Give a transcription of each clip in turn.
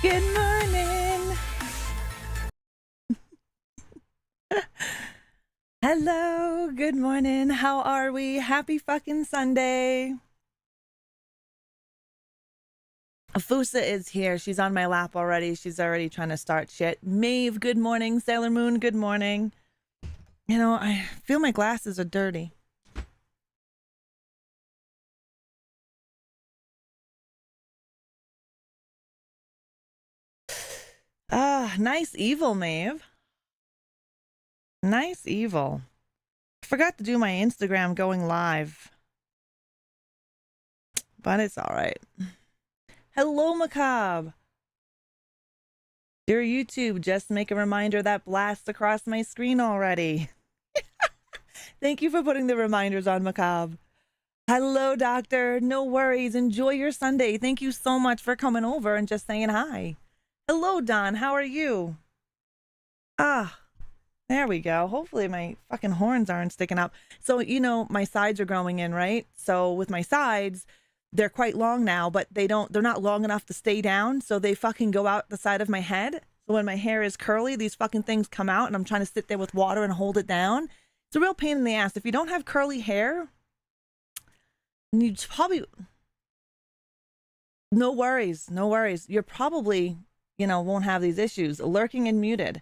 Good morning. Hello, good morning. How are we? Happy fucking Sunday. Afusa is here. She's on my lap already. She's already trying to start shit. Maeve, good morning. Sailor Moon, good morning. You know, I feel my glasses are dirty. Ah, nice evil, Maeve. Nice evil. I forgot to do my Instagram going live. But it's all right. Hello, Macabre. Dear YouTube, just make a reminder that blasts across my screen already. Thank you for putting the reminders on, Macabre. Hello, Doctor. No worries. Enjoy your Sunday. Thank you so much for coming over and just saying hi. Hello, Don. How are you? Ah, there we go. Hopefully my fucking horns aren't sticking up. So, you know, my sides are growing in, right? So with my sides, they're quite long now, but they're not long enough to stay down. So they fucking go out the side of my head. So when my hair is curly, these fucking things come out and I'm trying to sit there with water and hold it down. It's a real pain in the ass. If you don't have curly hair, you probably, no worries. You're probably, you know, won't have these issues. Lurking and muted.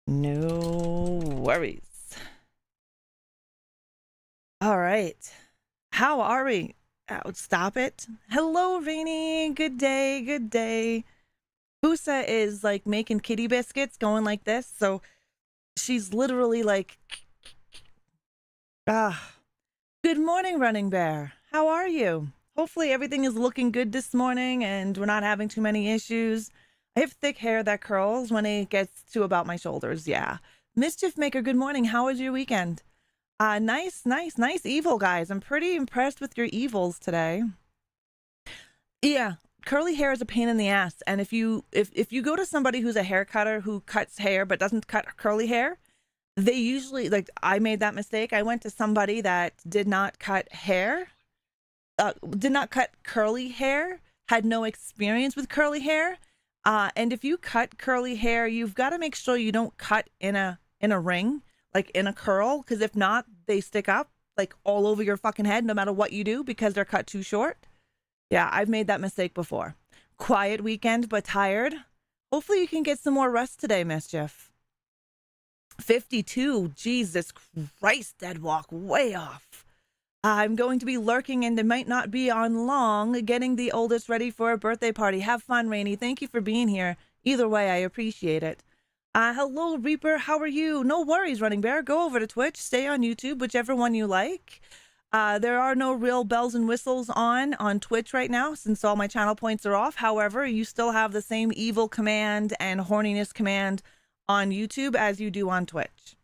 No worries. All right. How are we? Oh, stop it. Hello, Rainy. Good day. Busa is like making kitty biscuits going like this. So she's literally like, good morning, Running Bear. How are you? Hopefully everything is looking good this morning and we're not having too many issues. I have thick hair that curls when it gets to about my shoulders. Yeah. Mischief Maker, good morning. How was your weekend? Nice evil, guys. I'm pretty impressed with your evils today. Yeah, curly hair is a pain in the ass. And if you go to somebody who's a hair cutter who cuts hair but doesn't cut curly hair, they usually, like, I made that mistake. I went to somebody that did not cut hair, did not cut curly hair, had no experience with curly hair. And if you cut curly hair, you've got to make sure you don't cut in a ring, like in a curl, because if not, they stick up like all over your fucking head no matter what you do because they're cut too short. Yeah, I've made that mistake before. Quiet weekend, but tired. Hopefully you can get some more rest today, Mischief. 52, Jesus Christ, dead walk, way off. I'm going to be lurking and it might not be on long, getting the oldest ready for a birthday party. Have fun, Rainy. Thank you for being here. Either way, I appreciate it. Hello, Reaper. How are you? No worries, Running Bear. Go over to Twitch. Stay on YouTube, whichever one you like. There are no real bells and whistles on Twitch right now since all my channel points are off. However, you still have the same evil command and horniness command on YouTube as you do on Twitch.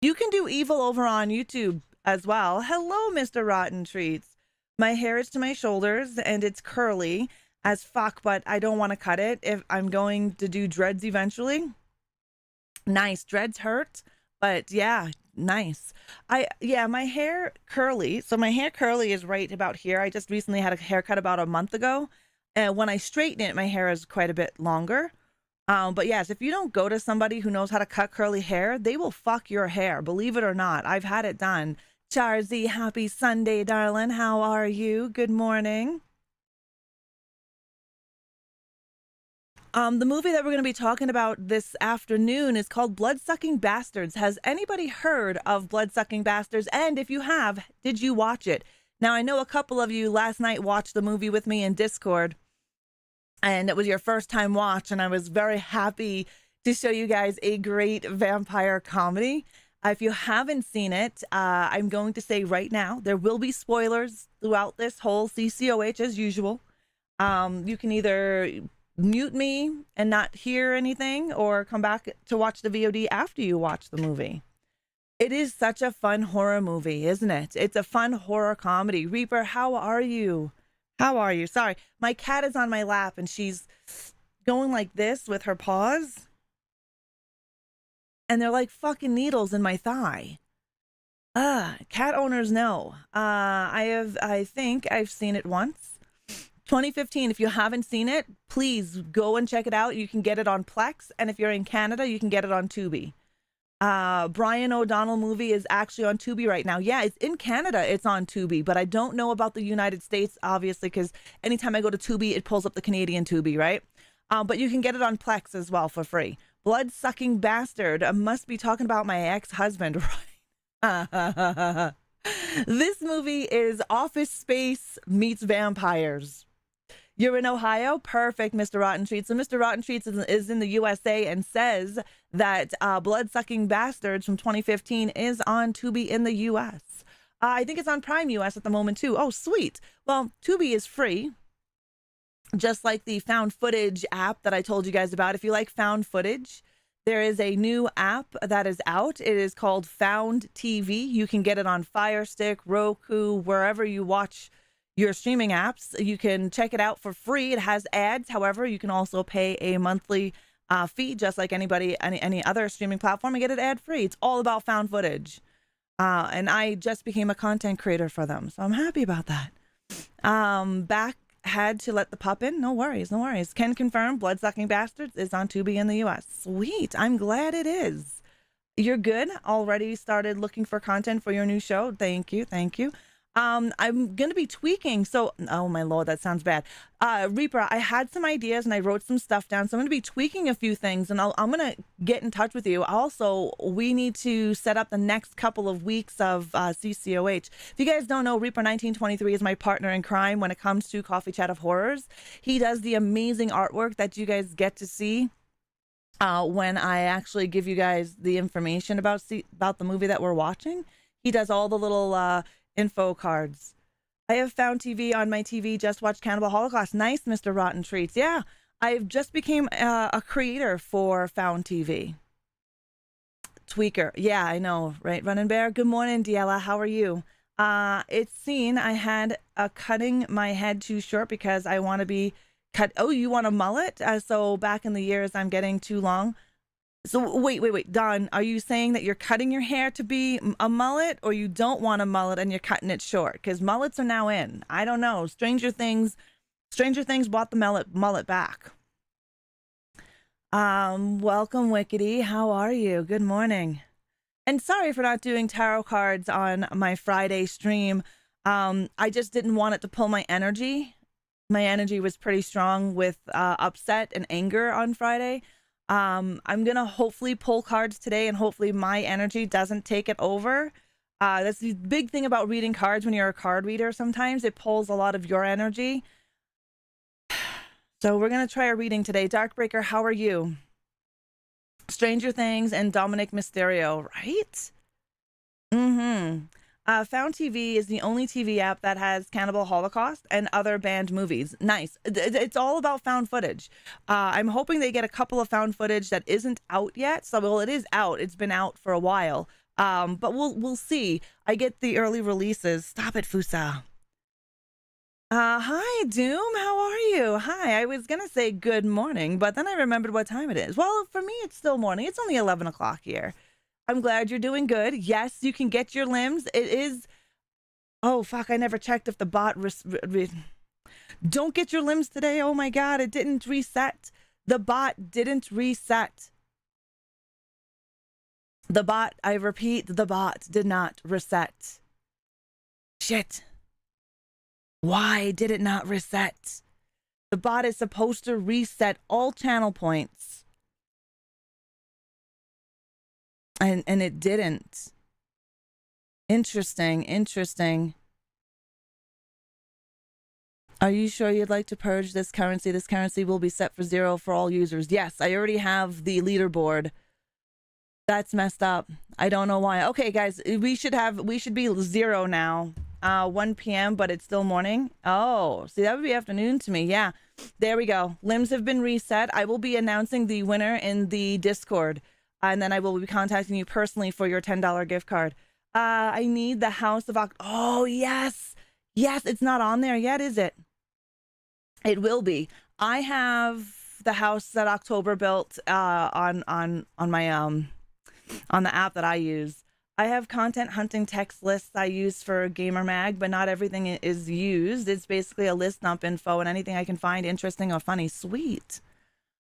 You can do evil over on YouTube as well. Hello, Mr. Rotten Treats. My hair is to my shoulders and it's curly as fuck, but I don't want to cut it if I'm going to do dreads eventually. Nice. Dreads hurt, but yeah, nice. My hair curly. So my hair curly is right about here. I just recently had a haircut about a month ago. And when I straighten it, my hair is quite a bit longer. But yes, if you don't go to somebody who knows how to cut curly hair, they will fuck your hair. Believe it or not, I've had it done. Charzy, happy Sunday, darling. How are you? Good morning. The movie that we're going to be talking about this afternoon is called Bloodsucking Bastards. Has anybody heard of Bloodsucking Bastards? And if you have, did you watch it? Now, I know a couple of you last night watched the movie with me in Discord, and it was your first time watch, and I was very happy to show you guys a great vampire comedy. If you haven't seen it, I'm going to say right now, there will be spoilers throughout this whole CCOH as usual. You can either mute me and not hear anything or come back to watch the VOD after you watch the movie. It is such a fun horror movie, isn't it? It's a fun horror comedy. Reaper, how are you? How are you? Sorry, my cat is on my lap and she's going like this with her paws. And they're like fucking needles in my thigh. Cat owners know. I think I've seen it once. 2015, if you haven't seen it, please go and check it out. You can get it on Plex, and if you're in Canada, you can get it on Tubi. Brian O'Donnell movie is actually on Tubi right now. Yeah, it's in Canada, it's on Tubi, but I don't know about the United States, obviously, because anytime I go to Tubi, it pulls up the Canadian Tubi, right? But you can get it on Plex as well for free. Bloodsucking Bastard. Must be talking about my ex-husband, right? This movie is Office Space meets vampires. You're in Ohio? Perfect, Mr. Rotten Treats. So Mr. Rotten Treats is in the USA and says that Bloodsucking Bastards from 2015 is on Tubi in the US. I think it's on Prime US at the moment, too. Oh, sweet. Well, Tubi is free, just like the found footage app that I told you guys about. If you like found footage, there is a new app that is out. It is called Found TV. You can get it on Fire Stick, Roku, wherever you watch your streaming apps. You can check it out for free. It has ads. However, you can also pay a monthly fee, just like any other streaming platform, and get it ad free. It's all about found footage. And I just became a content creator for them, so I'm happy about that. Had to let the pup in. No worries, no worries. Can confirm Bloodsucking Bastards is on Tubi in the US. Sweet. I'm glad it is. You're good. Already started looking for content for your new show. Thank you. Thank you. I'm going to be tweaking. So, oh my Lord, that sounds bad. Reaper, I had some ideas and I wrote some stuff down. So I'm going to be tweaking a few things and I'm going to get in touch with you. Also, we need to set up the next couple of weeks of CCOH. If you guys don't know, Reaper 1923 is my partner in crime when it comes to Coffee Chat of Horrors. He does the amazing artwork that you guys get to see when I actually give you guys the information about the movie that we're watching. He does all the little info cards. I have Found TV on my TV. Just watched Cannibal Holocaust. Nice, Mr. Rotten Treats. Yeah, I've just became a creator for Found TV. Tweaker. Yeah, I know, right? Running Bear. Good morning, Diella. How are you? It's seen I had cutting my head too short because I want to be cut. Oh, you want a mullet? So back in the years, I'm getting too long. So wait, Don, are you saying that you're cutting your hair to be a mullet, or you don't want a mullet and you're cutting it short? Because mullets are now in. I don't know. Stranger Things brought the mullet back. Welcome, Wickedy. How are you? Good morning. And sorry for not doing tarot cards on my Friday stream. I just didn't want it to pull my energy. My energy was pretty strong with upset and anger on Friday. I'm going to hopefully pull cards today and hopefully my energy doesn't take it over. That's the big thing about reading cards when you're a card reader. Sometimes it pulls a lot of your energy. So we're going to try a reading today. Darkbreaker, how are you? Stranger Things and Dominic Mysterio, right? Found TV is the only TV app that has Cannibal Holocaust and other banned movies. Nice. It's all about found footage. I'm hoping they get a couple of found footage that isn't out yet. So, well, it is out. It's been out for a while. But we'll see. I get the early releases. Stop it, Fusa. Hi, Doom. How are you? Hi. I was going to say good morning, but then I remembered what time it is. Well, for me, it's still morning. It's only 11 o'clock here. I'm glad you're doing good. Yes, you can get your limbs. It is... Oh, fuck, I never checked if the bot... Don't get your limbs today. Oh, my God, it didn't reset. The bot didn't reset. The bot, I repeat, the bot did not reset. Shit. Why did it not reset? The bot is supposed to reset all channel points. And it didn't. Interesting. Are you sure you'd like to purge this currency? This currency will be set for 0 for all users. Yes, I already have the leaderboard. That's messed up. I don't know why. Okay, guys, we should be 0 now. 1 p.m., but it's still morning. Oh, see, that would be afternoon to me. Yeah, there we go. Limbs have been reset. I will be announcing the winner in the Discord. And then I will be contacting you personally for your $10 gift card. I need the House of Oh, yes. Yes, it's not on there yet, is it? It will be. I have the house that October built on my on the app that I use. I have content hunting text lists I use for Gamer Mag, but not everything is used. It's basically a list dump info and anything I can find interesting or funny. Sweet.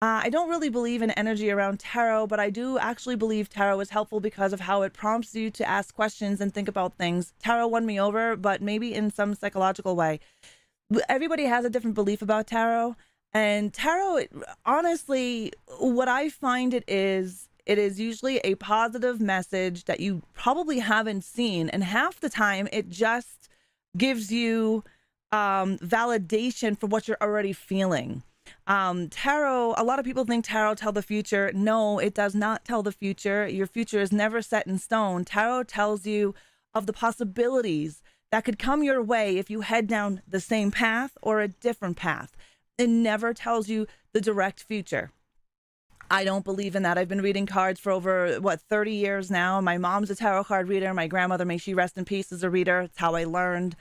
I don't really believe in energy around tarot, but I do actually believe tarot is helpful because of how it prompts you to ask questions and think about things. Tarot won me over, but maybe in some psychological way. Everybody has a different belief about tarot, and tarot, honestly, what I find it is usually a positive message that you probably haven't seen, and half the time it just gives you validation for what you're already feeling. Tarot, a lot of people think tarot tell the future. No, it does not tell the future. Your future is never set in stone. Tarot tells you of the possibilities that could come your way if you head down the same path or a different path. It never tells you the direct future. I don't believe in that. I've been reading cards for over, 30 years now. My mom's a tarot card reader. My grandmother, may she rest in peace, is a reader. It's how I learned.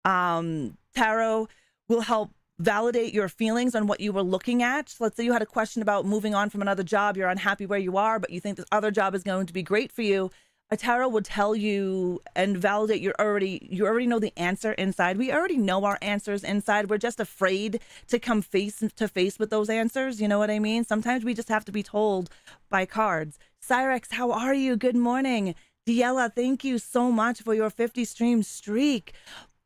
Tarot will help validate your feelings on what you were looking at. So let's say you had a question about moving on from another job. You're unhappy where you are, but you think this other job is going to be great for you. A tarot would tell you and validate you already know the answer inside. We already know our answers inside. We're just afraid to come face to face with those answers. You know what I mean? Sometimes we just have to be told by cards. Cyrex, how are you? Good morning. Diella, thank you so much for your 50 stream streak.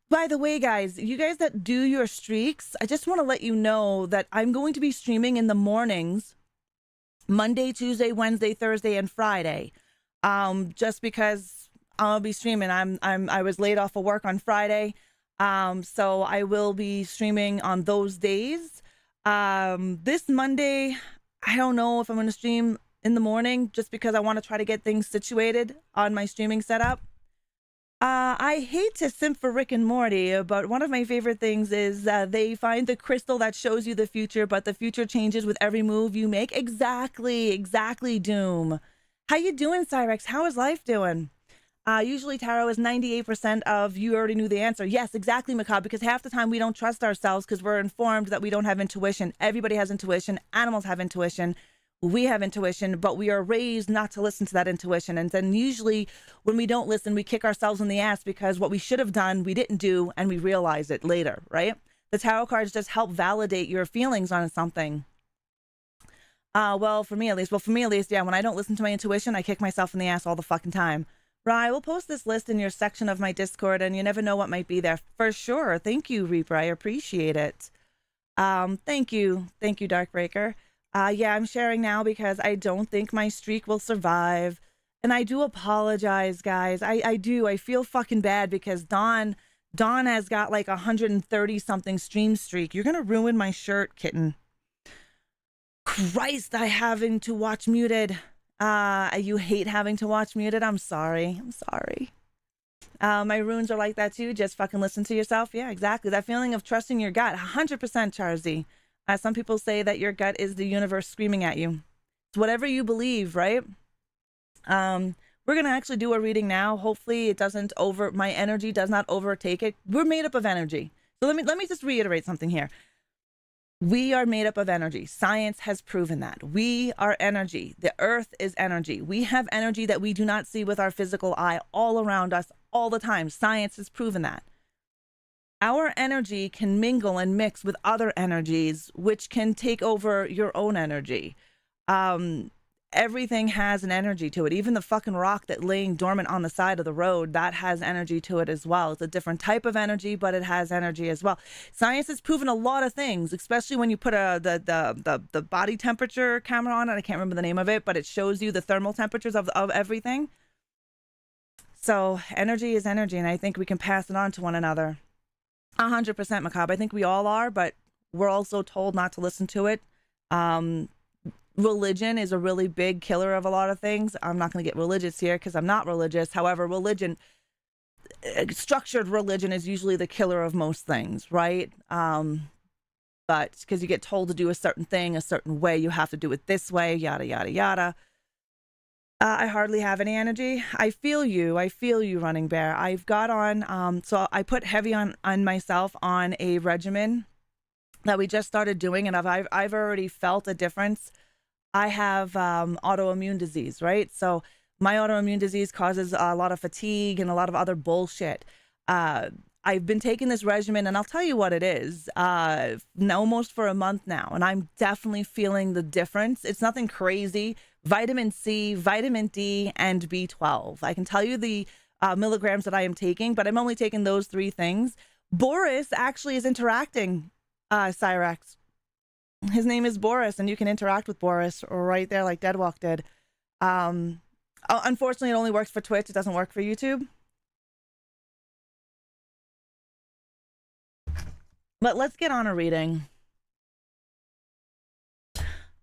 By the way, guys, you guys that do your streaks, I just want to let you know that I'm going to be streaming in the mornings, Monday, Tuesday, Wednesday, Thursday, and Friday. Just because I'll be streaming. I was laid off of work on Friday. So I will be streaming on those days. This Monday, I don't know if I'm going to stream in the morning just because I want to try to get things situated on my streaming setup. I hate to simp for Rick and Morty, but one of my favorite things is they find the crystal that shows you the future, but the future changes with every move you make. Exactly, Doom. How you doing, Cyrex? How is life doing? Usually tarot is 98% of you already knew the answer. Yes, exactly, Macabre, because half the time we don't trust ourselves because we're informed that we don't have intuition. Everybody has intuition. Animals have intuition. We have intuition, but we are raised not to listen to that intuition. And then usually when we don't listen, we kick ourselves in the ass because what we should have done, we didn't do, and we realize it later, right? The tarot cards just help validate your feelings on something. Well, for me at least, yeah, when I don't listen to my intuition, I kick myself in the ass all the fucking time. Right, I will post this list in your section of my Discord, and you never know what might be there. For sure. Thank you, Reaper. I appreciate it. Thank you, Darkbreaker. Yeah, I'm sharing now because I don't think my streak will survive. And I do apologize, guys. I do. I feel fucking bad because Dawn has got like 130 something stream streak. You're going to ruin my shirt, kitten. Christ, I having to watch muted. You hate having to watch muted. I'm sorry. My runes are like that too. Just fucking listen to yourself. Yeah, exactly. That feeling of trusting your gut. 100%, Charzy. Some people say that your gut is the universe screaming at you. It's whatever you believe, right? We're going to actually do a reading now. Hopefully it doesn't my energy does not overtake it. We're made up of energy. So let me just reiterate something here. We are made up of energy. Science has proven that. We are energy. The earth is energy. We have energy that we do not see with our physical eye all around us all the time. Science has proven that. Our energy can mingle and mix with other energies, which can take over your own energy. Everything has an energy to it. Even the fucking rock that laying dormant on the side of the road, that has energy to it as well. It's a different type of energy, but it has energy as well. Science has proven a lot of things, especially when you put the body temperature camera on it. I can't remember the name of it, but it shows you the thermal temperatures of everything. So energy is energy, and I think we can pass it on to one another. 100%, Macabre. I think we all are, but we're also told not to listen to it. Religion is a really big killer of a lot of things. I'm not going to get religious here because I'm not religious. However, structured religion is usually the killer of most things, right? But because you get told to do a certain thing a certain way, you have to do it this way, yada, yada, yada. I hardly have any energy. I feel you, Running Bear. I've got on, so I put heavy on myself on a regimen that we just started doing, and I've already felt a difference. I have autoimmune disease, right? So My autoimmune disease causes a lot of fatigue and a lot of other bullshit. I've been taking this regimen, and I'll tell you what it is, almost for a month now, and I'm definitely feeling the difference. It's nothing crazy. Vitamin C, vitamin D, and B12. I can tell you the milligrams that I am taking, but I'm only taking those 3 things. Boris actually is interacting, Cyrex. His name is Boris, and you can interact with Boris right there like Deadwalk did. Unfortunately, it only works for Twitch. It doesn't work for YouTube. But let's get on a reading.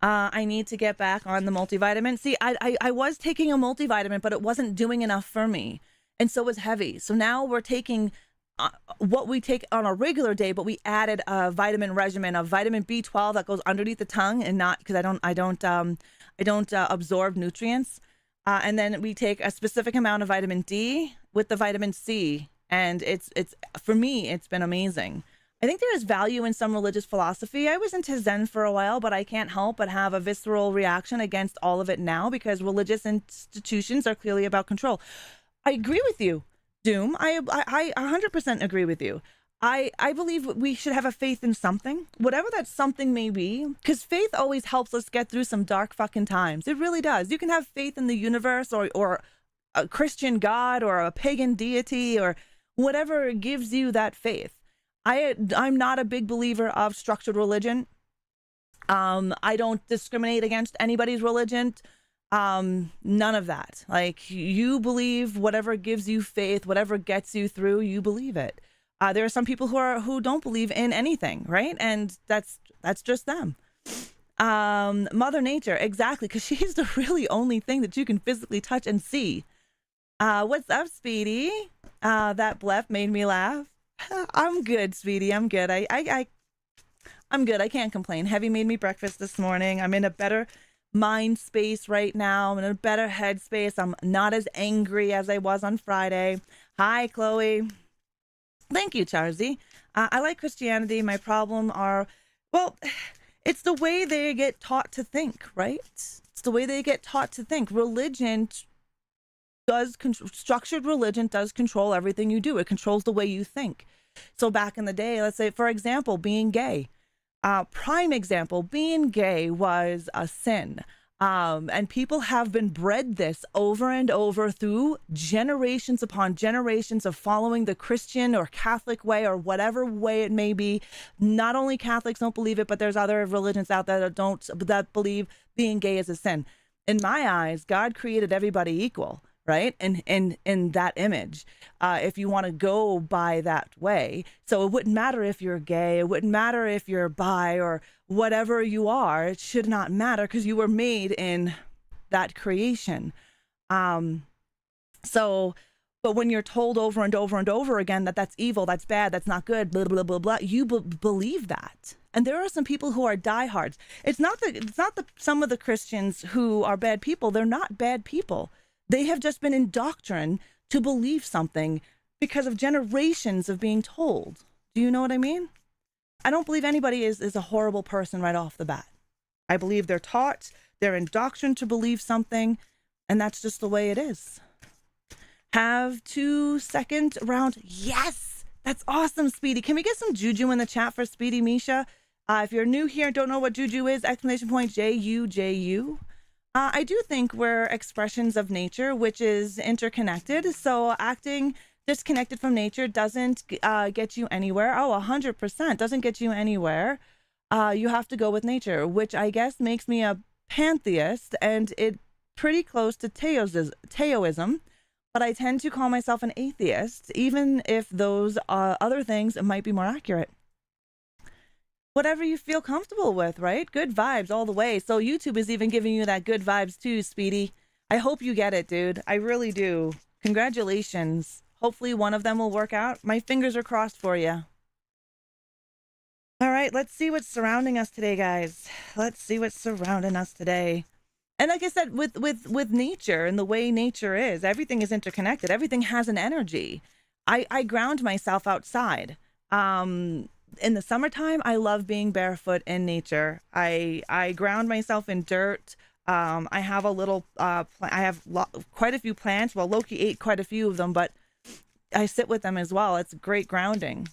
I need to get back on the multivitamin. See, I was taking a multivitamin, but it wasn't doing enough for me. And so was heavy. So now we're taking what we take on a regular day, but we added a vitamin regimen of vitamin B12 that goes underneath the tongue, and not because I don't absorb nutrients. And then we take a specific amount of vitamin D with the vitamin C, and it's for me, it's been amazing. I think there is value in some religious philosophy. I was into Zen for a while, but I can't help but have a visceral reaction against all of it now because religious institutions are clearly about control. I agree with you, Doom. I 100% agree with you. I believe we should have a faith in something, whatever that something may be, because faith always helps us get through some dark fucking times. It really does. You can have faith in the universe or a Christian God or a pagan deity or whatever gives you that faith. I'm not a big believer of structured religion. I don't discriminate against anybody's religion. None of that. Like, you believe whatever gives you faith, whatever gets you through, you believe it. There are some people who don't believe in anything, right? And that's just them. Mother Nature, exactly, because she's the really only thing that you can physically touch and see. What's up, Speedy? That blep made me laugh. I'm good, Speedy. I'm good. I'm good. I can't complain. Heavy made me breakfast this morning. I'm in a better mind space right now. I'm in a better head space. I'm not as angry as I was on Friday. Hi, Chloe. Thank you, Charzy. I like Christianity. My problem are, well, it's the way they get taught to think, right? It's the way they get taught to think. Structured religion does control everything you do. It controls the way you think. So back in the day, let's say, for example, being gay. Prime example, being gay was a sin. And people have been bred this over and over through generations upon generations of following the Christian or Catholic way or whatever way it may be. Not only Catholics don't believe it, but there's other religions out there that believe being gay is a sin. In my eyes, God created everybody equal, right? And in that image, if you want to go by that way. So it wouldn't matter if you're gay, it wouldn't matter if you're bi or whatever you are, it should not matter because you were made in that creation. But when you're told over and over and over again that that's evil, that's bad, that's not good, blah, blah, blah, blah, you believe that. And there are some people who are diehards. It's not some of the Christians who are bad people. They're not bad people. They have just been indoctrined to believe something because of generations of being told. Do you know what I mean? I don't believe anybody is a horrible person right off the bat. I believe they're taught, they're indoctrined to believe something, and that's just the way it is. Have 2 second round. Yes, that's awesome, Speedy. Can we get some juju in the chat for Speedy Misha? If you're new here and don't know what juju is, exclamation point J-U-J-U. I do think we're expressions of nature, which is interconnected. So acting disconnected from nature doesn't get you anywhere. Oh, 100% doesn't get you anywhere. You have to go with nature, which I guess makes me a pantheist, and it pretty close to Taoism. But I tend to call myself an atheist, even if those other things might be more accurate. Whatever you feel comfortable with, right? Good vibes all the way. So YouTube is even giving you that good vibes too, Speedy. I hope you get it, dude. I really do. Congratulations. Hopefully one of them will work out. My fingers are crossed for you. All right, let's see what's surrounding us today, guys. Let's see what's surrounding us today. And like I said, with nature and the way nature is, everything is interconnected. Everything has an energy. I ground myself outside. In the summertime, I love being barefoot in nature. I ground myself in dirt. I have a little, I have quite a few plants. Well, Loki ate quite a few of them, but I sit with them as well. It's great grounding.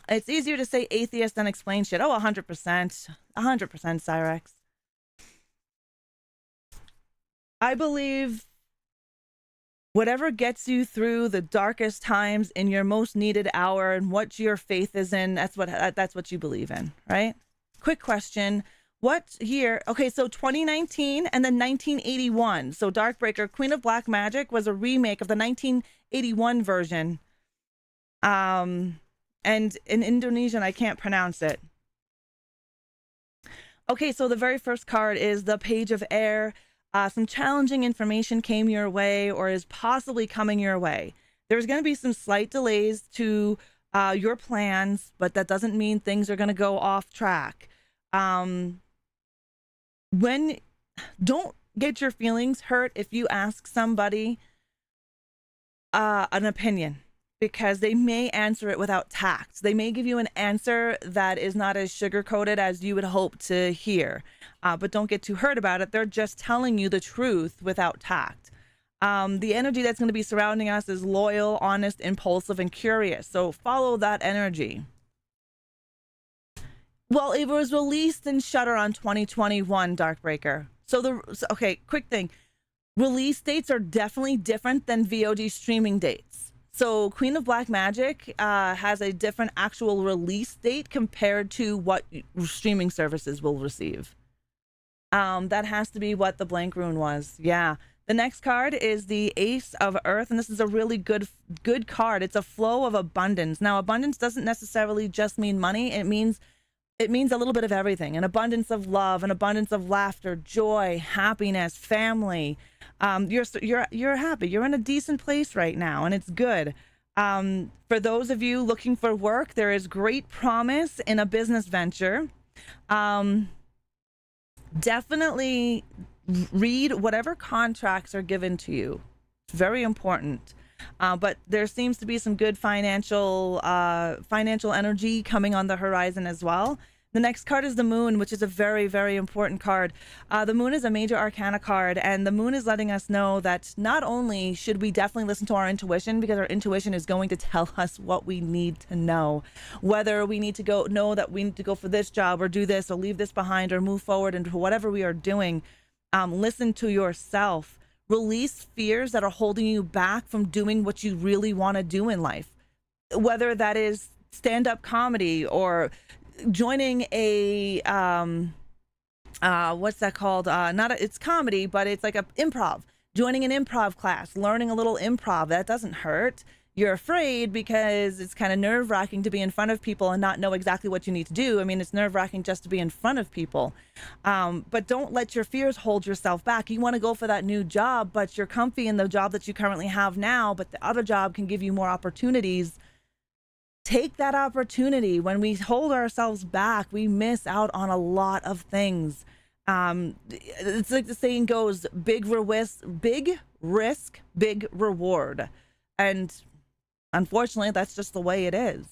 It's easier to say atheist than explain shit. Oh, 100%. 100%, Cyrex. I believe whatever gets you through the darkest times in your most needed hour and what your faith is in, that's what you believe in, right? Quick question. What year? Okay, so 2019 and then 1981. So Darkbreaker, Queen of Black Magic was a remake of the 1981 version. And in Indonesian, I can't pronounce it. Okay, so the very first card is the Page of Air. Some challenging information came your way or is possibly coming your way. There's going to be some slight delays to your plans, but that doesn't mean things are going to go off track. Don't get your feelings hurt if you ask somebody an opinion, because they may answer it without tact. They may give you an answer that is not as sugar-coated as you would hope to hear. But don't get too hurt about it. They're just telling you the truth without tact. The energy that's going to be surrounding us is loyal, honest, impulsive, and curious. So follow that energy. Well, it was released in Shudder on 2021, Darkbreaker. Okay, quick thing. Release dates are definitely different than VOD streaming dates. So Queen of Black Magic has a different actual release date compared to what streaming services will receive. That has to be what the blank rune was. Yeah. The next card is the Ace of Earth, and this is a really good card. It's a flow of abundance. Now, abundance doesn't necessarily just mean money. It means a little bit of everything. An abundance of love, an abundance of laughter, joy, happiness, family. You're happy. You're in a decent place right now, and it's good. For those of you looking for work, there is great promise in a business venture. Definitely read whatever contracts are given to you. It's very important. But there seems to be some good financial energy coming on the horizon as well. The next card is the Moon, which is a very, very important card. The Moon is a major arcana card, and the Moon is letting us know that not only should we definitely listen to our intuition, because our intuition is going to tell us what we need to know, whether we need to know that we need to go for this job or do this or leave this behind or move forward into whatever we are doing. Listen to yourself. Release fears that are holding you back from doing what you really want to do in life, whether that is stand-up comedy or joining a what's that called? It's comedy, but it's like a improv. Joining an improv class, learning a little improv. That doesn't hurt. You're afraid because it's kind of nerve-wracking to be in front of people and not know exactly what you need to do. I mean, it's nerve-wracking just to be in front of people. But don't let your fears hold yourself back. You want to go for that new job, but you're comfy in the job that you currently have now, but the other job can give you more opportunities. Take that opportunity. When we hold ourselves back, we miss out on a lot of things. It's like the saying goes, big risk, big reward. And unfortunately, that's just the way it is.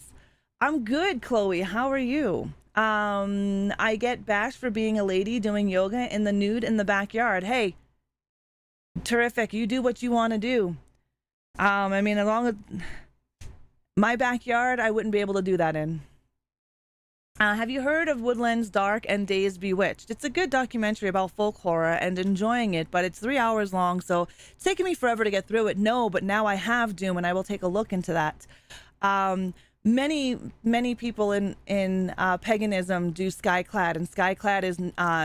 I'm good, Chloe. How are you? I get bashed for being a lady doing yoga in the nude in the backyard. Hey, terrific. You do what you want to do. I mean, as long as my backyard, I wouldn't be able to do that in. Have you heard of Woodlands Dark and Days Bewitched? It's a good documentary about folk horror and enjoying it, but it's 3 hours long, so it's taken me forever to get through it. No, but now I have Doom, and I will take a look into that. Many people in paganism do Skyclad, and Skyclad is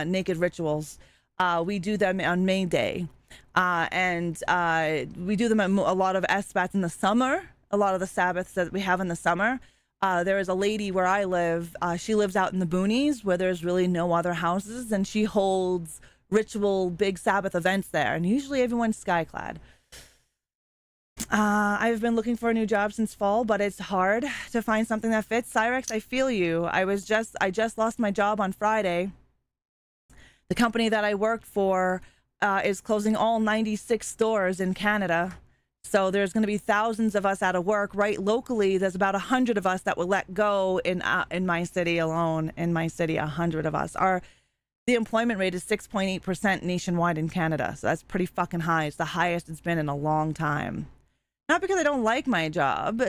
naked rituals. We do them on May Day, and we do them a lot of Espats in the summer. A lot of the Sabbaths that we have in the summer. There is a lady where I live. She lives out in the boonies where there's really no other houses, and she holds ritual big Sabbath events there, and usually everyone's skyclad. I've been looking for a new job since fall, but it's hard to find something that fits. Cyrex, I feel you. I just lost my job on Friday. The company that I worked for is closing all 96 stores in Canada. So there's going to be thousands of us out of work. Right locally, there's about 100 of us that will let go in my city alone. In my city, 100 of us. The employment rate is 6.8% nationwide in Canada. So that's pretty fucking high. It's the highest it's been in a long time. Not because I don't like my job,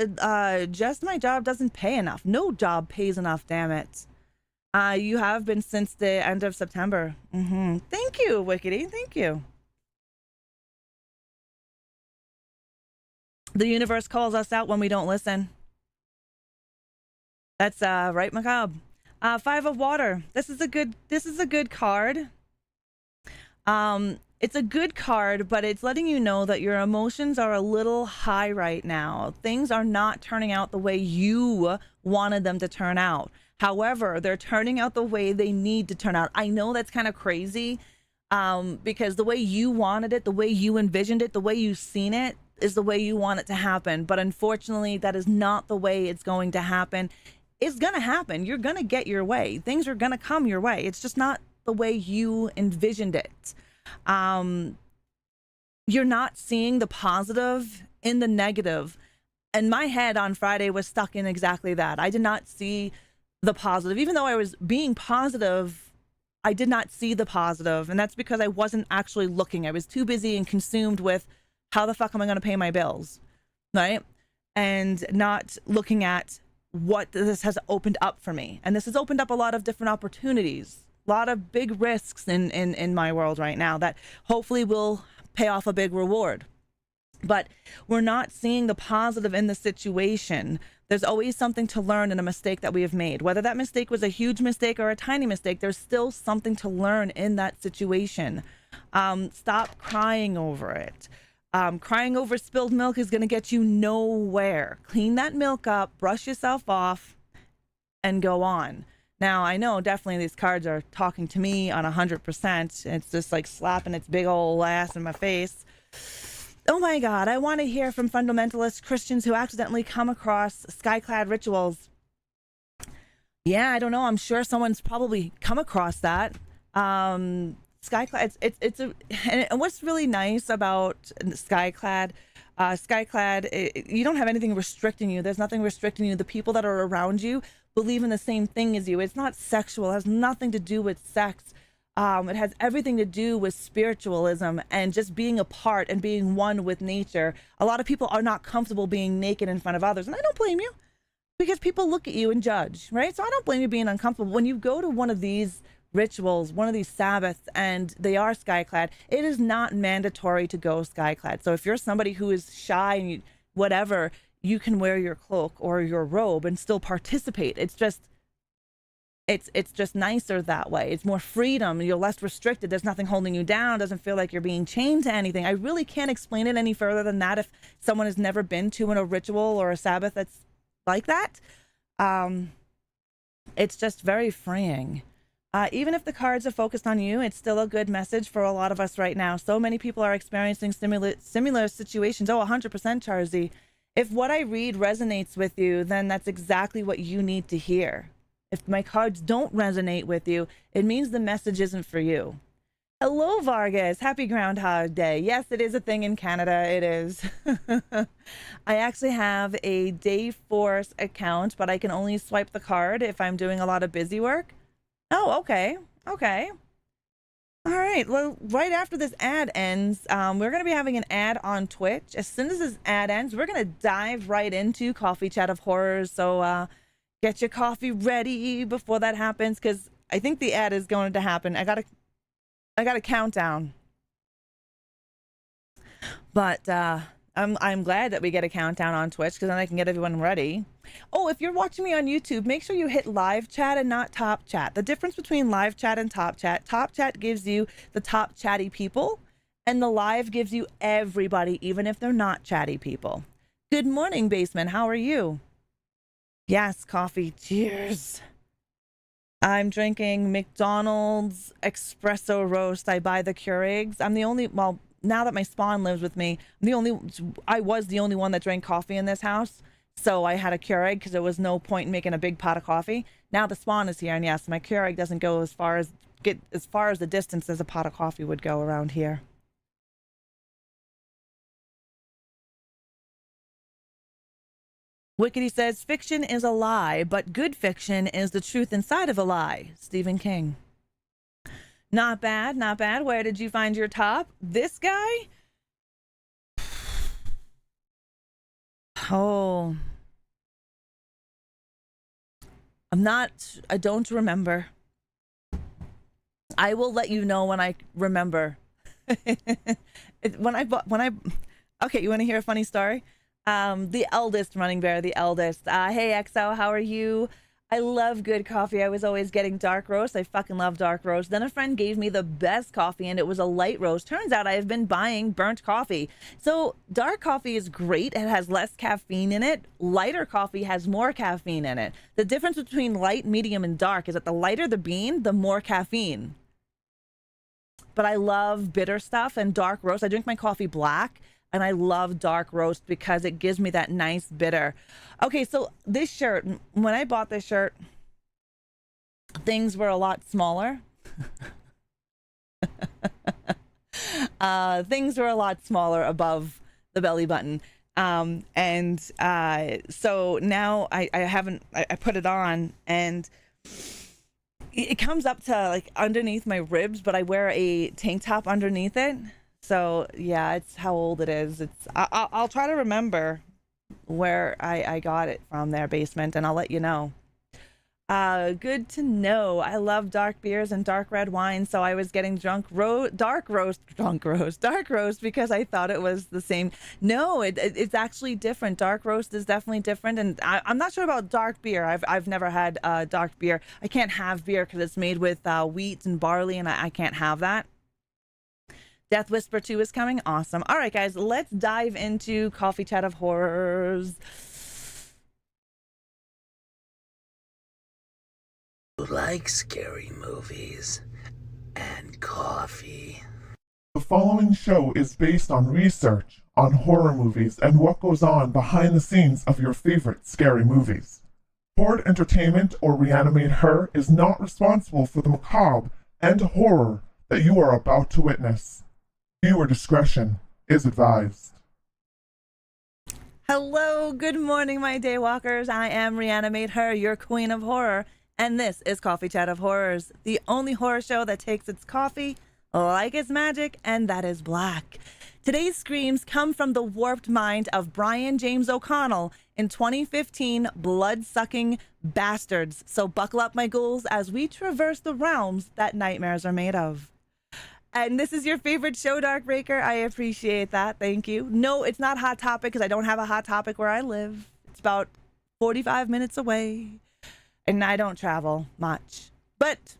just my job doesn't pay enough. No job pays enough, damn it. You have been since the end of September. Thank you, Wickedy. Thank you. The universe calls us out when we don't listen. That's right, Macabre. Five of Water. This is a good card. It's a good card, but it's letting you know that your emotions are a little high right now. Things are not turning out the way you wanted them to turn out. However, they're turning out the way they need to turn out. I know that's kind of crazy, because the way you wanted it, the way you envisioned it, the way you've seen it is the way you want it to happen. But unfortunately, that is not the way it's going to happen. It's going to happen. You're going to get your way. Things are going to come your way. It's just not the way you envisioned it. You're not seeing the positive in the negative. And my head on Friday was stuck in exactly that. I did not see the positive. Even though I was being positive, I did not see the positive. And that's because I wasn't actually looking. I was too busy and consumed with how the fuck am I going to pay my bills, right? And not looking at what this has opened up for me. And this has opened up a lot of different opportunities, a lot of big risks in my world right now that hopefully will pay off a big reward. But we're not seeing the positive in the situation. There's always something to learn in a mistake that we have made. Whether that mistake was a huge mistake or a tiny mistake, there's still something to learn in that situation. Stop crying over it. Crying over spilled milk is going to get you nowhere. Clean that milk up, brush yourself off, and go on. Now, I know definitely these cards are talking to me on 100%. It's just like slapping its big old ass in my face. Oh my God, I want to hear from fundamentalist Christians who accidentally come across sky-clad rituals. Yeah, I don't know. I'm sure someone's probably come across that. Skyclad, and what's really nice about Skyclad, you don't have anything restricting you. There's nothing restricting you. The people that are around you believe in the same thing as you. It's not sexual. It has nothing to do with sex. It has everything to do with spiritualism and just being a part and being one with nature. A lot of people are not comfortable being naked in front of others, and I don't blame you, because people look at you and judge, right? So I don't blame you being uncomfortable. When you go to one of these rituals, one of these Sabbaths, and they are skyclad, it is not mandatory to go skyclad. So if you're somebody who is shy and whatever, you can wear your cloak or your robe and still participate. It's just nicer that way. It's more freedom. You're less restricted. There's nothing holding you down. It doesn't feel like you're being chained to anything. I really can't explain it any further than that if someone has never been to a ritual or a Sabbath that's like that. It's just very freeing. Even if the cards are focused on you, it's still a good message for a lot of us right now. So many people are experiencing similar situations. Oh, 100%, Charzy. If what I read resonates with you, then that's exactly what you need to hear. If my cards don't resonate with you, it means the message isn't for you. Hello, Vargas. Happy Groundhog Day. Yes, it is a thing in Canada. It is. I actually have a Dayforce account, but I can only swipe the card if I'm doing a lot of busy work. Oh, okay. Okay. All right. Well, right after this ad ends, we're going to be having an ad on Twitch. As soon as this ad ends, we're going to dive right into Coffee Chat of Horrors. So get your coffee ready before that happens, because I think the ad is going to happen. I got a countdown. But I'm glad that we get a countdown on Twitch, because then I can get everyone ready. Oh, if you're watching me on YouTube, make sure you hit live chat and not top chat. The difference between live chat and top chat gives you the top chatty people, and the live gives you everybody, even if they're not chatty people. Good morning, Basement. How are you? Yes, coffee. Cheers. I'm drinking McDonald's espresso roast. I buy the Keurigs. I'm the only, well, now that my spawn lives with me, I was the only one that drank coffee in this house. So I had a Keurig because there was no point in making a big pot of coffee. Now the spawn is here, and yes, my Keurig doesn't go as far as the distance as a pot of coffee would go around here. Wickedy says, fiction is a lie, but good fiction is the truth inside of a lie. Stephen King. Not bad, not bad. Where did you find your top? This guy? Oh, I don't remember. I will let you know when I remember. Okay, you want to hear a funny story? The eldest running bear, the eldest. Hey XO, how are you? I love good coffee. I was always getting dark roast. I fucking love dark roast. Then a friend gave me the best coffee and it was a light roast. Turns out I have been buying burnt coffee. So dark coffee is great. It has less caffeine in it. Lighter coffee has more caffeine in it. The difference between light, medium, and dark is that the lighter the bean, the more caffeine. But I love bitter stuff and dark roast. I drink my coffee black. And I love dark roast because it gives me that nice bitter. Okay, so this shirt, when I bought this shirt, things were a lot smaller. Things were a lot smaller above the belly button. So now I put it on and it comes up to like underneath my ribs, but I wear a tank top underneath it. So yeah, it's how old it is. I'll try to remember where I got it from, their basement, and I'll let you know. Good to know. I love dark beers and dark red wine, so I was getting dark roast because I thought it was the same. No, it's actually different. Dark roast is definitely different, and I'm not sure about dark beer. I've never had dark beer. I can't have beer because it's made with wheat and barley, and I can't have that. Death Whisper 2 is coming. Awesome. All right, guys, let's dive into Coffee Chat of Horrors. Like scary movies and coffee. The following show is based on research on horror movies and what goes on behind the scenes of your favorite scary movies. Horde Entertainment or ReAnimateHer is not responsible for the macabre and horror that you are about to witness. Viewer discretion is advised. Hello, good morning, my daywalkers. I am ReAnimateHer, your queen of horror, and this is Coffee Chat of Horrors, the only horror show that takes its coffee like it's magic, and that is black. Today's screams come from the warped mind of Brian James O'Connell in 2015 Bloodsucking Bastards. So buckle up, my ghouls, as we traverse the realms that nightmares are made of. And this is your favorite show, Darkbreaker. I appreciate that. Thank you. No, it's not Hot Topic because I don't have a Hot Topic where I live. It's about 45 minutes away. And I don't travel much. But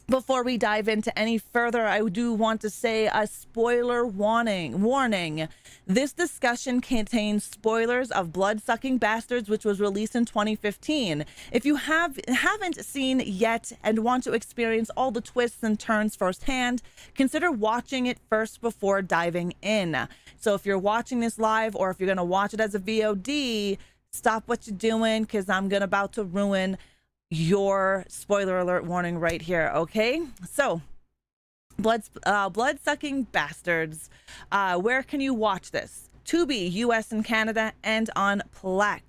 before we dive into any further, I do want to say a spoiler warning. This discussion contains spoilers of Bloodsucking Bastards, which was released in 2015. If you haven't seen yet and want to experience all the twists and turns firsthand, consider watching it first before diving in. So if you're watching this live or if you're going to watch it as a VOD, stop what you're doing because I'm about to ruin your spoiler alert warning right here. Okay, so Bloodsucking Bastards. Where can you watch this? Tubi, US and Canada, and on Plex.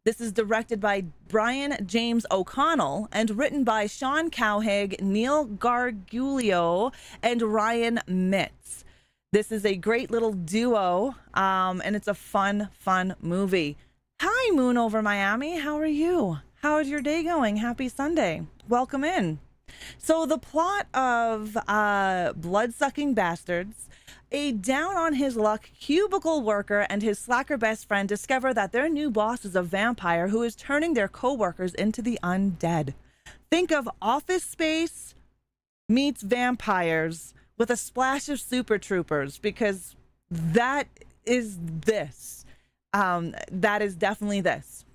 This is directed by Brian James O'Connell and written by Sean Cowhig, Neil Gargiulo, and Ryan Mitz. This is a great little duo, and it's a fun movie. Hi, Moon over Miami. How are you? How's your day going? Happy Sunday. Welcome in. So the plot of Bloodsucking Bastards, a down on his luck cubicle worker and his slacker best friend discover that their new boss is a vampire who is turning their co-workers into the undead. Think of Office Space meets vampires with a splash of Super Troopers, because that is this. That is definitely this.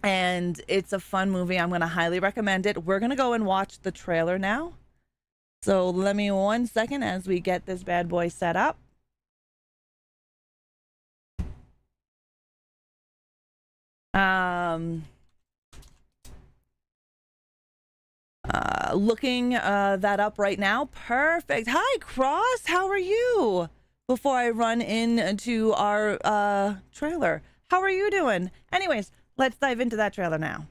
And it's a fun movie. I'm going to highly recommend it. We're going to go and watch the trailer now. So let me 1 second as we get this bad boy set up. Looking that up right now. Perfect. Hi, Cross. How are you? Before I run into our trailer. How are you doing? Anyways, let's dive into that trailer now.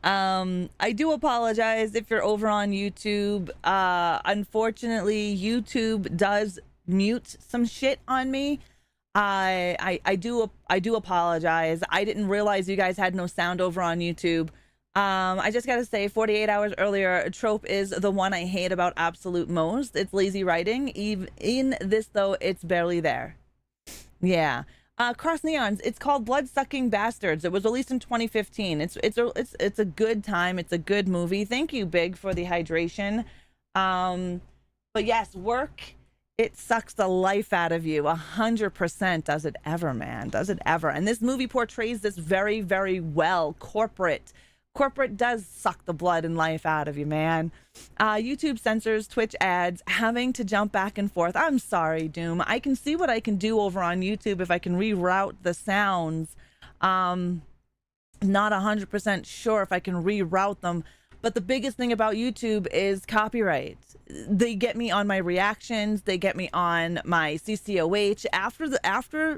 I do apologize if you're over on YouTube. Unfortunately, YouTube does mute some shit on me. I do apologize. I didn't realize you guys had no sound over on YouTube. I just gotta say, 48 hours earlier, trope is the one I hate about absolute most. It's lazy writing. In this though, it's barely there. Yeah. Cross Neons. It's called Bloodsucking Bastards. It was released in 2015. It's a good time. It's a good movie. Thank you, Big, for the hydration. But yes, work. It sucks the life out of you. 100%. Does it ever, man? Does it ever? And this movie portrays this very, very well. Corporate does suck the blood and life out of you, man. YouTube censors Twitch ads, having to jump back and forth. I'm sorry, Doom. I can see what I can do over on YouTube if I can reroute the sounds. Not 100% sure if I can reroute them. But the biggest thing about YouTube is copyright. They get me on my reactions. They get me on my CCOH. After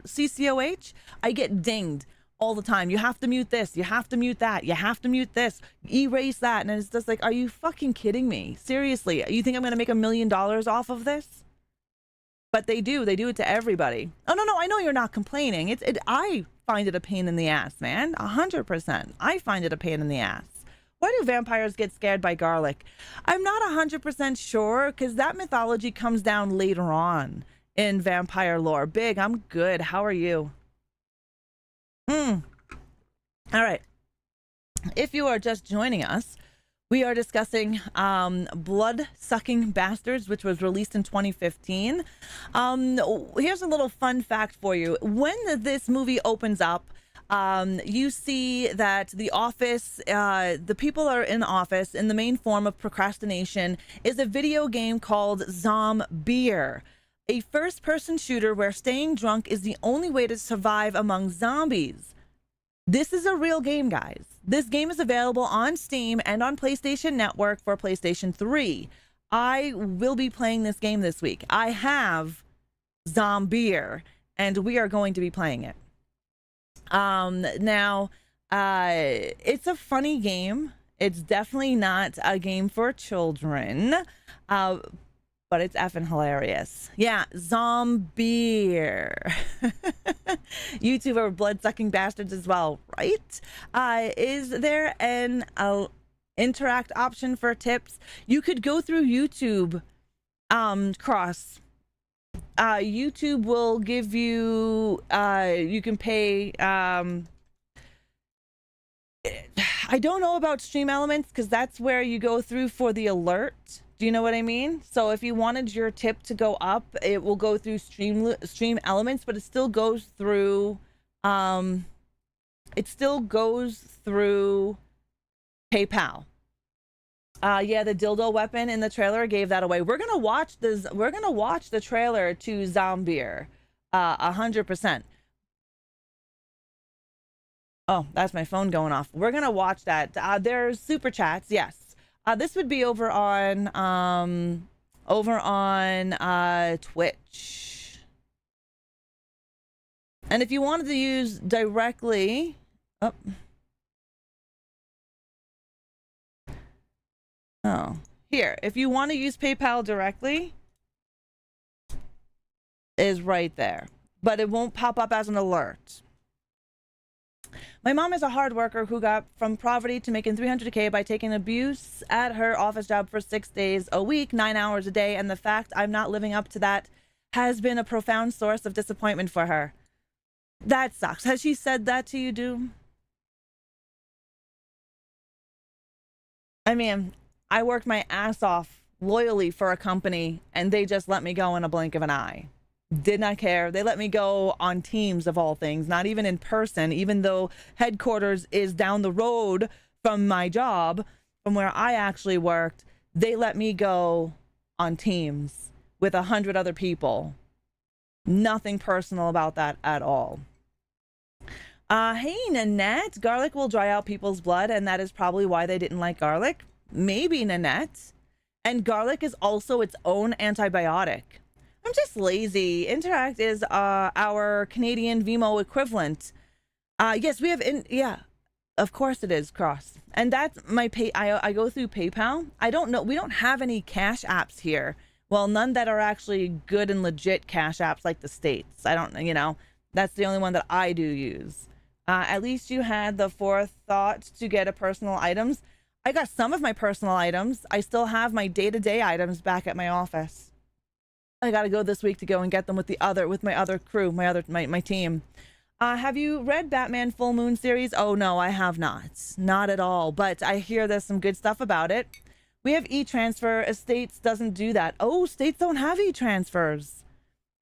CCOH, I get dinged all the time. You have to mute this. You have to mute that. You have to mute this. Erase that. And it's just like, are you fucking kidding me? Seriously, you think I'm going to make $1 million off of this? But they do. They do it to everybody. Oh, no. I know you're not complaining. I find it a pain in the ass, man. 100%. I find it a pain in the ass. Why do vampires get scared by garlic? I'm not 100% sure, because that mythology comes down later on in vampire lore. Big, I'm good. How are you? All right. If you are just joining us, we are discussing Bloodsucking Bastards, which was released in 2015. Here's a little fun fact for you. When this movie opens up, you see that the office, the people are in office, and the main form of procrastination is a video game called Zombier, a first-person shooter where staying drunk is the only way to survive among zombies. This is a real game, guys. This game is available on Steam and on PlayStation Network for PlayStation 3. I will be playing this game this week. I have Zombier, and we are going to be playing it. Now, it's a funny game. It's definitely not a game for children, but it's effing hilarious. Yeah, Zombier. YouTuber Bloodsucking Bastards as well, right? Is there an interact option for tips? You could go through YouTube, Cross. YouTube will give you, you can pay, I don't know about Stream Elements, because that's where you go through for the alert. Do you know what I mean? So if you wanted your tip to go up, it will go through Stream Elements, but it still goes through, PayPal. Yeah, the dildo weapon in the trailer gave that away. We're gonna watch the trailer to Zombier, 100%. Oh, that's my phone going off. We're gonna watch that. There's super chats, yes. This would be over on Twitch. And if you wanted to use directly, here, if you want to use PayPal directly, is right there, but it won't pop up as an alert. My mom is a hard worker who got from poverty to making $300K by taking abuse at her office job for 6 days a week, 9 hours a day, and the fact I'm not living up to that has been a profound source of disappointment for her. That sucks. Has she said that to you, Doom? I mean, I worked my ass off loyally for a company, and they just let me go in a blink of an eye. Did not care. They let me go on Teams of all things, not even in person, even though headquarters is down the road from my job, from where I actually worked. They let me go on Teams with 100 other people. Nothing personal about that at all. Hey, Nanette, garlic will dry out people's blood, and that is probably why they didn't like garlic. Maybe, Nanette. And garlic is also its own antibiotic. I'm just lazy. Interact is our Canadian Vimo equivalent. Yes, we have Of course it is, Cross. And that's my pay. I go through PayPal. I don't know. We don't have any cash apps here. Well, none that are actually good and legit cash apps like the States. I don't, that's the only one that I do use. At least you had the forethought to get a personal items. I got some of my personal items. I still have my day-to-day items back at my office. I got to go this week to go and get them with my other crew, my team. Have you read Batman Full Moon series? Oh no, I have not. Not at all. But I hear there's some good stuff about it. We have e-transfer. States doesn't do that. Oh, States don't have e-transfers.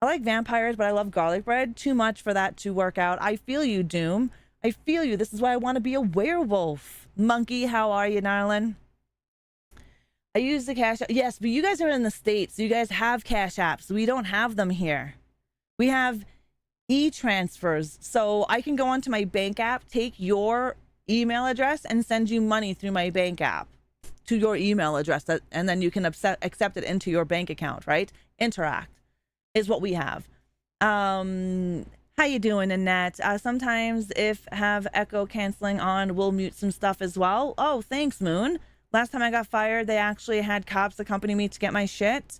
I like vampires, but I love garlic bread. Too much for that to work out. I feel you, Doom. I feel you. This is why I want to be a werewolf. Monkey, how are you, darling? I use the cash app. Yes, but you guys are in the States. You guys have cash apps. We don't have them here. We have e-transfers. So I can go onto my bank app, take your email address, and send you money through my bank app to your email address, and then you can accept it into your bank account, right? Interact is what we have. How you doing, Annette? Sometimes if have echo canceling on, we'll mute some stuff as well. Oh, thanks, Moon. Last time I got fired, they actually had cops accompany me to get my shit.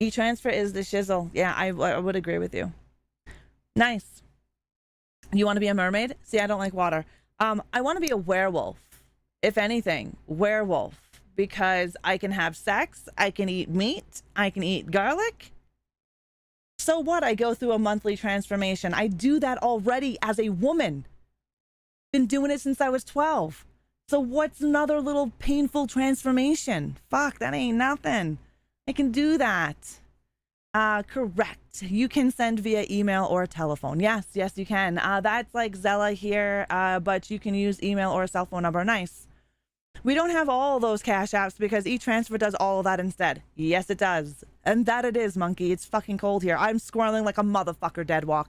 E-transfer is the shizzle. Yeah, I would agree with you. Nice. You want to be a mermaid? See, I don't like water. I want to be a werewolf. If anything, werewolf. Because I can have sex, I can eat meat, I can eat garlic. So what? I go through a monthly transformation. I do that already as a woman. Been doing it since I was 12. So what's another little painful transformation? Fuck, that ain't nothing. I can do that. Correct. You can send via email or telephone. Yes, you can. That's like Zella here, but you can use email or a cell phone number. Nice. We don't have all those cash apps because e-transfer does all of that instead. Yes, it does. And that it is, Monkey. It's fucking cold here. I'm squirreling like a motherfucker, Deadwalk.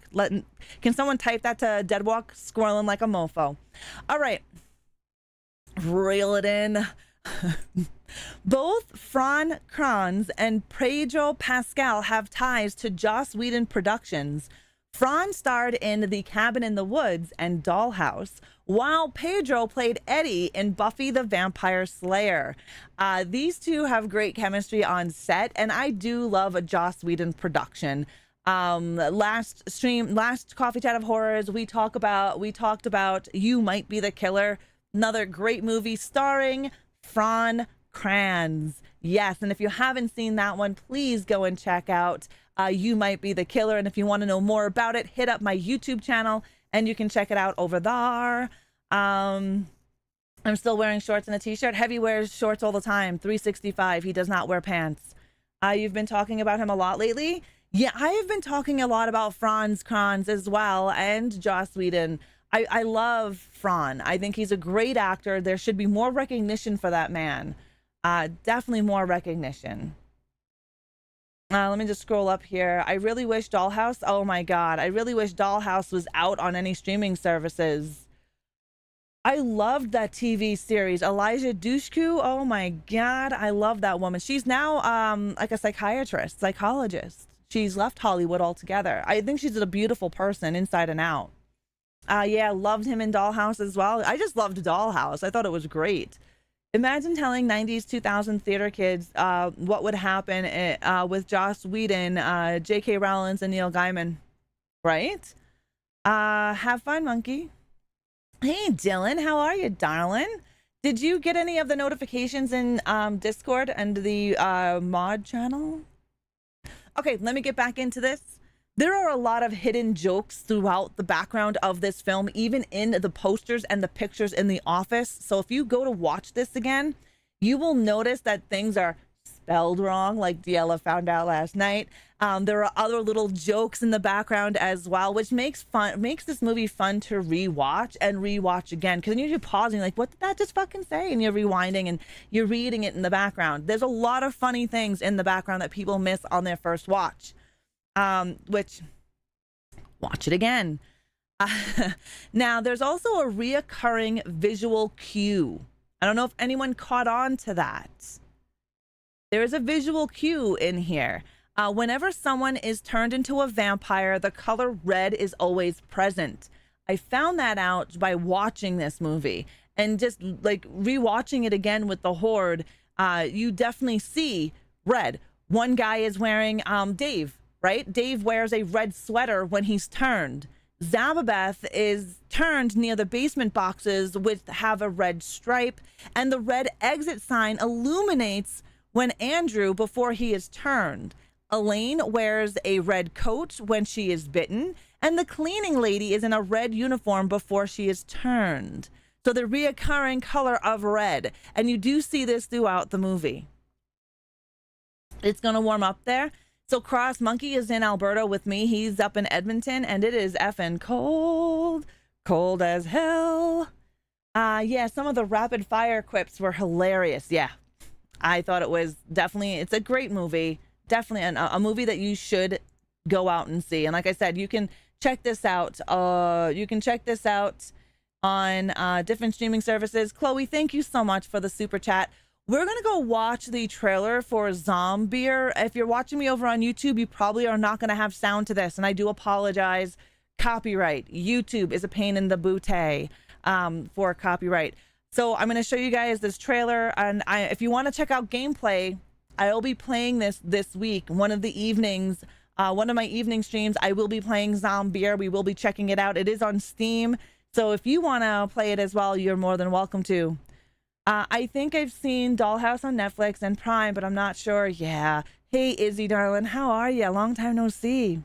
Can someone type that to Deadwalk? Squirreling like a mofo. All right. Reel it in. Both Fran Kranz and Pedro Pascal have ties to Joss Whedon Productions. Fran starred in The Cabin in the Woods and Dollhouse, while Pedro played Eddie in Buffy the Vampire Slayer. These two have great chemistry on set, and I do love a Joss Whedon production. Last Coffee Chat of Horrors, we talked about You Might Be the Killer, another great movie starring Fran Kranz. Yes, and if you haven't seen that one, please go and check out You Might Be the Killer. And if you want to know more about it, hit up my YouTube channel and you can check it out over there. I'm still wearing shorts and a t-shirt. Heavy wears shorts all the time. 365. He does not wear pants. You've been talking about him a lot lately. Yeah, I have been talking a lot about Franz Kranz as well, and Joss Whedon. I love Fran. I think he's a great actor. There should be more recognition for that man. Definitely more recognition. Let me just scroll up here. I really wish Dollhouse. Oh my God. I really wish Dollhouse was out on any streaming services. I loved that TV series. Elijah Dushku. Oh my God. I love that woman. She's now like a psychologist. She's left Hollywood altogether. I think she's a beautiful person inside and out. Yeah, loved him in Dollhouse as well. I just loved Dollhouse. I thought it was great. Imagine telling 90s, 2000 theater kids what would happen with Joss Whedon, J.K. Rowling, and Neil Gaiman. Right? Have fun, monkey. Hey, Dylan. How are you, darling? Did you get any of the notifications in Discord and the mod channel? Okay, let me get back into this. There are a lot of hidden jokes throughout the background of this film, even in the posters and the pictures in the office. So if you go to watch this again, you will notice that things are spelled wrong, like Diella found out last night. There are other little jokes in the background as well, which makes this movie fun to rewatch and rewatch again. Because then you're pausing, like, what did that just fucking say? And you're rewinding and you're reading it in the background. There's a lot of funny things in the background that people miss on their first watch. Which, watch it again. Now, there's also a reoccurring visual cue. I don't know if anyone caught on to that. There is a visual cue in here. Whenever someone is turned into a vampire, the color red is always present. I found that out by watching this movie and just like rewatching it again with the Horde. You definitely see red. One guy is wearing Dave, right? Dave wears a red sweater when he's turned. Zababeth is turned near the basement boxes, which have a red stripe, and the red exit sign illuminates when Andrew before he is turned. Elaine wears a red coat when she is bitten, and the cleaning lady is in a red uniform before she is turned. So the reoccurring color of red, and you do see this throughout the movie. It's gonna warm up there. So Cross Monkey is in Alberta with me. He's up in Edmonton, and it is effing cold, cold as hell. Yeah, some of the rapid fire quips were hilarious. Yeah, I thought it was definitely, it's a great movie. Definitely a movie that you should go out and see. And like I said, you can check this out. You can check this out on different streaming services. Chloe, thank you so much for the super chat. We're going to go watch the trailer for Zombier. If you're watching me over on YouTube, you probably are not going to have sound to this, and I do apologize. Copyright. YouTube is a pain in the bootay for copyright. So I'm going to show you guys this trailer, and if you want to check out gameplay, I will be playing this week. One of the evenings, one of my evening streams, I will be playing Zombier. We will be checking it out. It is on Steam, so if you want to play it as well, you're more than welcome to. I think I've seen Dollhouse on Netflix and Prime, but I'm not sure. Yeah. Hey, Izzy, darling. How are you? Long time no see.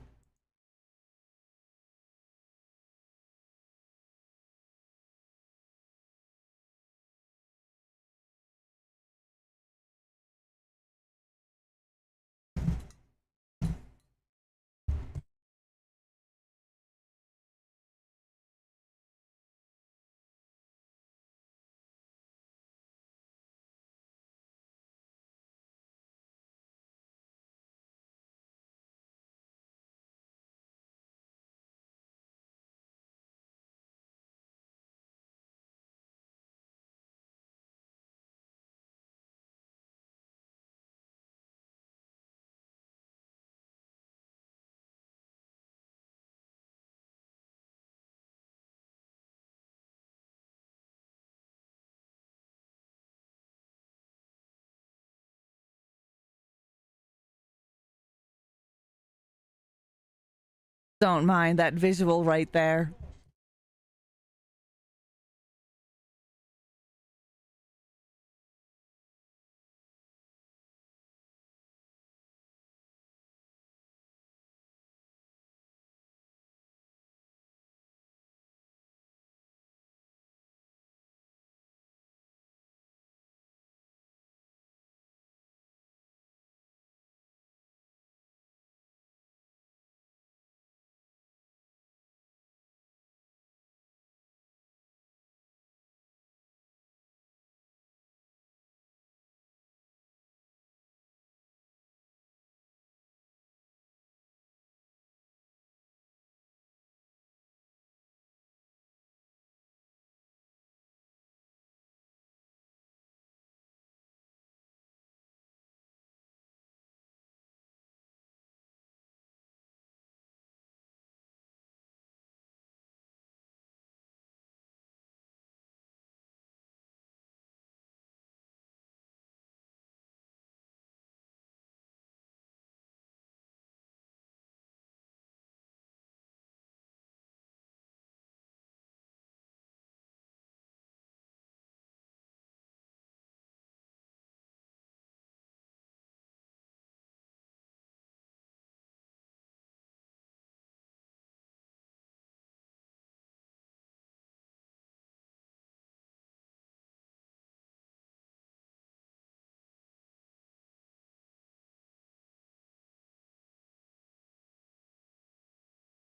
Don't mind that visual right there.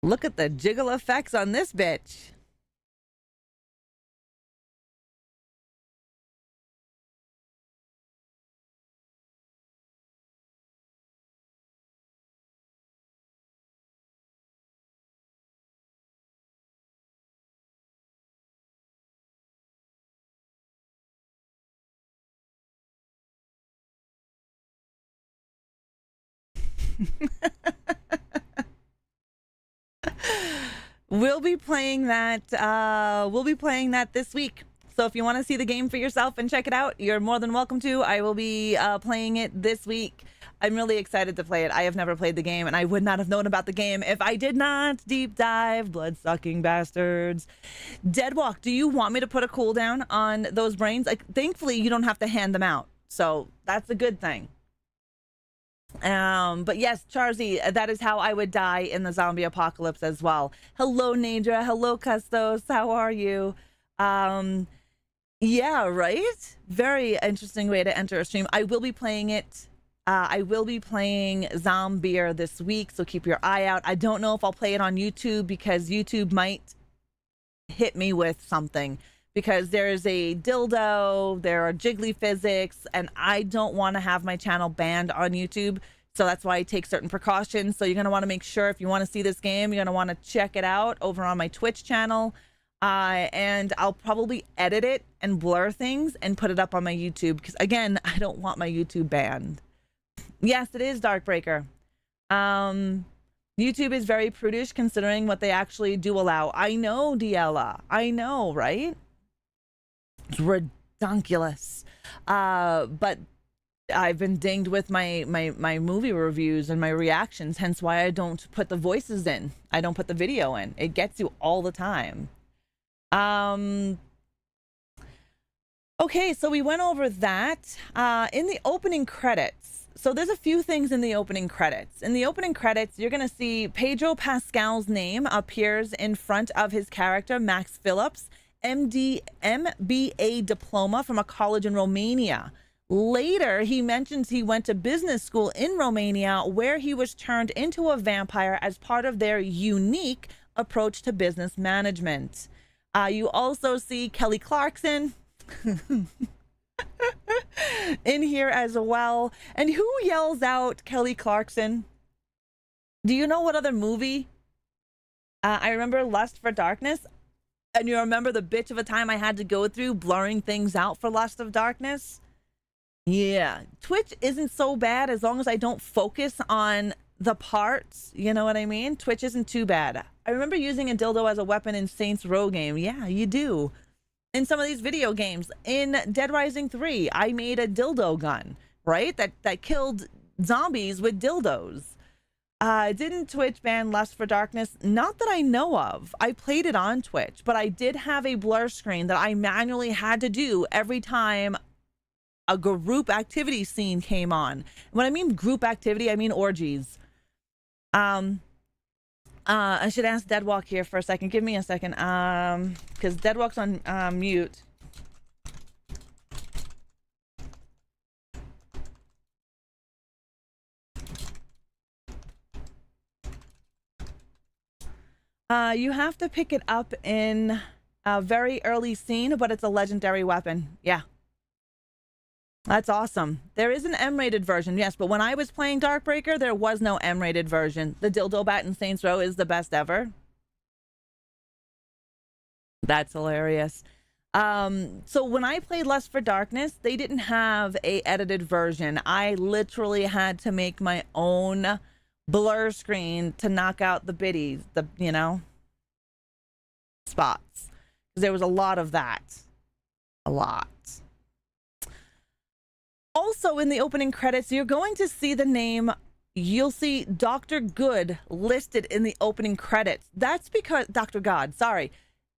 Look at the jiggle effects on this bitch. We'll be playing that. We'll be playing that this week. So if you want to see the game for yourself and check it out, you're more than welcome to. I will be playing it this week. I'm really excited to play it. I have never played the game, and I would not have known about the game if I did not deep dive Bloodsucking Bastards. Deadwalk, do you want me to put a cooldown on those brains? Like, thankfully, you don't have to hand them out, so that's a good thing. But yes, Charzy, that is how I would die in the zombie apocalypse as well. Hello, Nadra. Hello, Custos. How are you? Yeah, right? Very interesting way to enter a stream. I will be playing it. I will be playing Zombier this week, so keep your eye out. I don't know if I'll play it on YouTube because YouTube might hit me with something because there's a dildo, there are jiggly physics, and I don't want to have my channel banned on YouTube. So that's why I take certain precautions. So you're going to want to make sure if you want to see this game, you're going to want to check it out over on my Twitch channel. And I'll probably edit it and blur things and put it up on my YouTube because, again, I don't want my YouTube banned. Yes, it is Darkbreaker. YouTube is very prudish considering what they actually do allow. I know, Diella. I know, right? It's redonkulous. But I've been dinged with my movie reviews and my reactions, hence why I don't put the voices in. I don't put the video in. It gets you all the time. Okay, so we went over that. In the opening credits, so there's a few things in the opening credits. In the opening credits, you're going to see Pedro Pascal's name appears in front of his character, Max Phillips, MBA diploma from a college in Romania. Later, he mentions he went to business school in Romania where he was turned into a vampire as part of their unique approach to business management. You also see Kelly Clarkson in here as well. And who yells out Kelly Clarkson? Do you know what other movie? I remember Lust for Darkness. And you remember the bitch of a time I had to go through blurring things out for Lust of Darkness? Yeah. Twitch isn't so bad as long as I don't focus on the parts. You know what I mean? Twitch isn't too bad. I remember using a dildo as a weapon in Saints Row game. Yeah, you do. In some of these video games. In Dead Rising 3, I made a dildo gun, right? That killed zombies with dildos. Didn't Twitch ban Lust for Darkness? Not that I know of. I played it on Twitch, but I did have a blur screen that I manually had to do every time a group activity scene came on. When I mean group activity, I mean orgies. I should ask Deadwalk here for a second. Give me a second. Because Deadwalk's on mute. You have to pick it up in a very early scene, but it's a legendary weapon. Yeah. That's awesome. There is an M-rated version, yes, but when I was playing Darkbreaker, there was no M-rated version. The dildo bat in Saints Row is the best ever. That's hilarious. So when I played Lust for Darkness, they didn't have a edited version. I literally had to make my own blur screen to knock out the biddies, spots. Because there was a lot of that. A lot. Also, in the opening credits, you're going to see the name. You'll see Dr. Good listed in the opening credits. That's because Dr. God, sorry.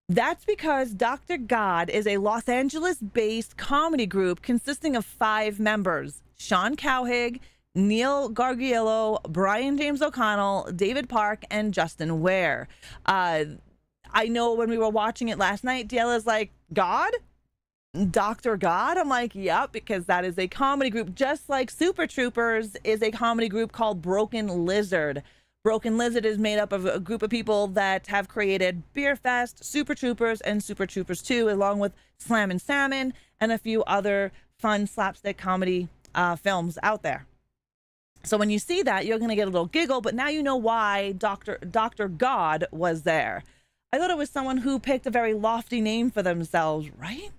That's because Dr. God is a Los Angeles-based comedy group consisting of 5 members: Sean Cowhig, Neil Gargiulo, Brian James O'Connell, David Park, and Justin Ware. I know when we were watching it last night, Diella's like, God? Dr. God? I'm like, yep, because that is a comedy group, just like Super Troopers is a comedy group called Broken Lizard. Broken Lizard is made up of a group of people that have created Beer Fest, Super Troopers, and Super Troopers 2, along with Slam and Salmon and a few other fun slapstick comedy films out there. So when you see that, you're going to get a little giggle, but now you know why Dr. God was there. I thought it was someone who picked a very lofty name for themselves, right?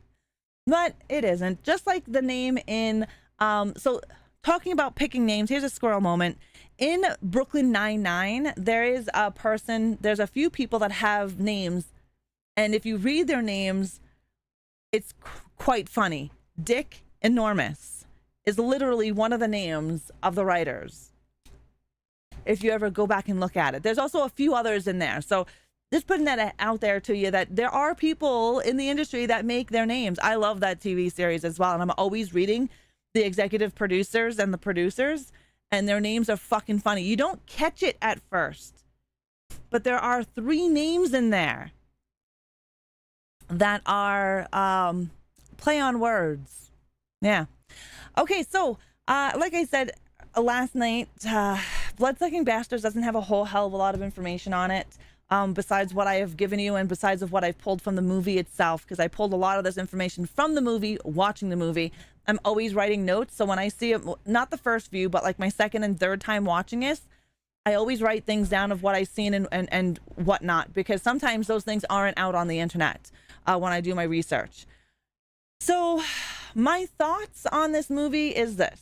But it isn't. Just like the name in, so talking about picking names, here's a squirrel moment. In Brooklyn Nine-Nine, there's a few people that have names, and if you read their names, it's quite funny. Dick Enormous is literally one of the names of the writers, if you ever go back and look at it. There's also a few others in there. So just putting that out there to you, that there are people in the industry that make their names. I love that TV series as well. And I'm always reading the executive producers and the producers, and their names are fucking funny. You don't catch it at first, but there are 3 names in there that are play on words. Yeah. Okay, so like I said last night, Bloodsucking Bastards doesn't have a whole hell of a lot of information on it, besides what I have given you and besides of what I've pulled from the movie itself, because I pulled a lot of this information from the movie, watching the movie. I'm always writing notes, so when I see it, not the first view, but like my second and third time watching this, I always write things down of what I've seen and whatnot, because sometimes those things aren't out on the internet when I do my research. So my thoughts on this movie is this.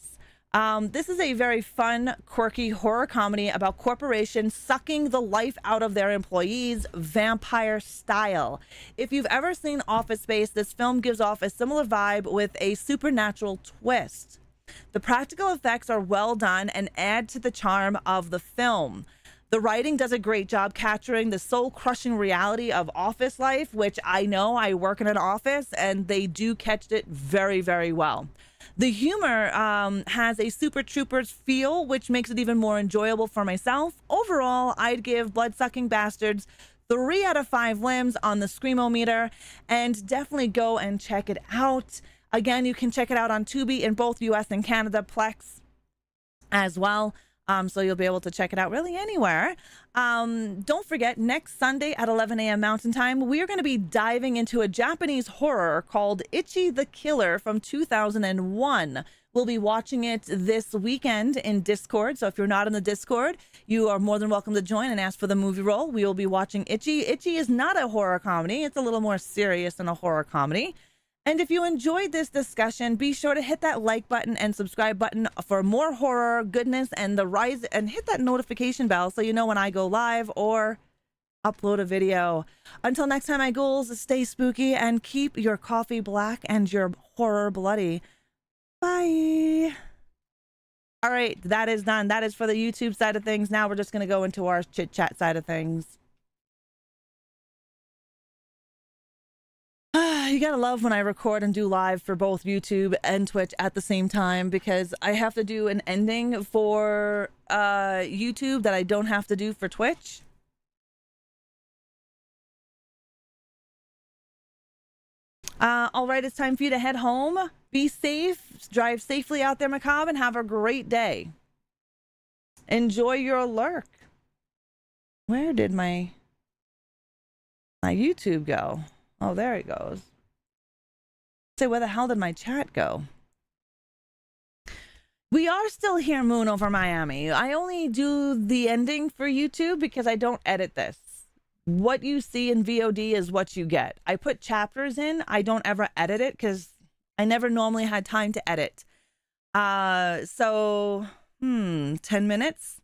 This is a very fun, quirky horror comedy about corporations sucking the life out of their employees, vampire style. If you've ever seen Office Space, this film gives off a similar vibe with a supernatural twist. The practical effects are well done and add to the charm of the film. The writing does a great job capturing the soul-crushing reality of office life, which I know, I work in an office, and they do catch it very, very well. The humor has a Super Troopers feel, which makes it even more enjoyable for myself. Overall, I'd give Bloodsucking Bastards 3 out of 5 limbs on the Screamometer, and definitely go and check it out. Again, you can check it out on Tubi in both US and Canada, Plex as well. So you'll be able to check it out really anywhere. Don't forget, next Sunday at 11 a.m. Mountain Time, we are going to be diving into a Japanese horror called Ichi the Killer from 2001. We'll be watching it this weekend in Discord. So if you're not in the Discord, you are more than welcome to join and ask for the movie roll. We will be watching Ichi. Ichi is not a horror comedy. It's a little more serious than a horror comedy. And if you enjoyed this discussion, be sure to hit that like button and subscribe button for more horror goodness and the rise, and hit that notification bell so you know when I go live or upload a video. Until next time, my ghouls, stay spooky and keep your coffee black and your horror bloody. Bye. All right, that is done. That is for the YouTube side of things. Now we're just going to go into our chit chat side of things. You gotta love when I record and do live for both YouTube and Twitch at the same time, because I have to do an ending for YouTube that I don't have to do for Twitch. All right, it's time for you to head home. Be safe, drive safely out there, Macabre, and have a great day. Enjoy your lurk. Where did my YouTube go? Oh, there it goes. Say, where the hell did my chat go? We are still here, Moon over Miami. I only do the ending for YouTube because I don't edit this. What you see in VOD is what you get. I put chapters in. I don't ever edit it because I never normally had time to edit. 10 minutes.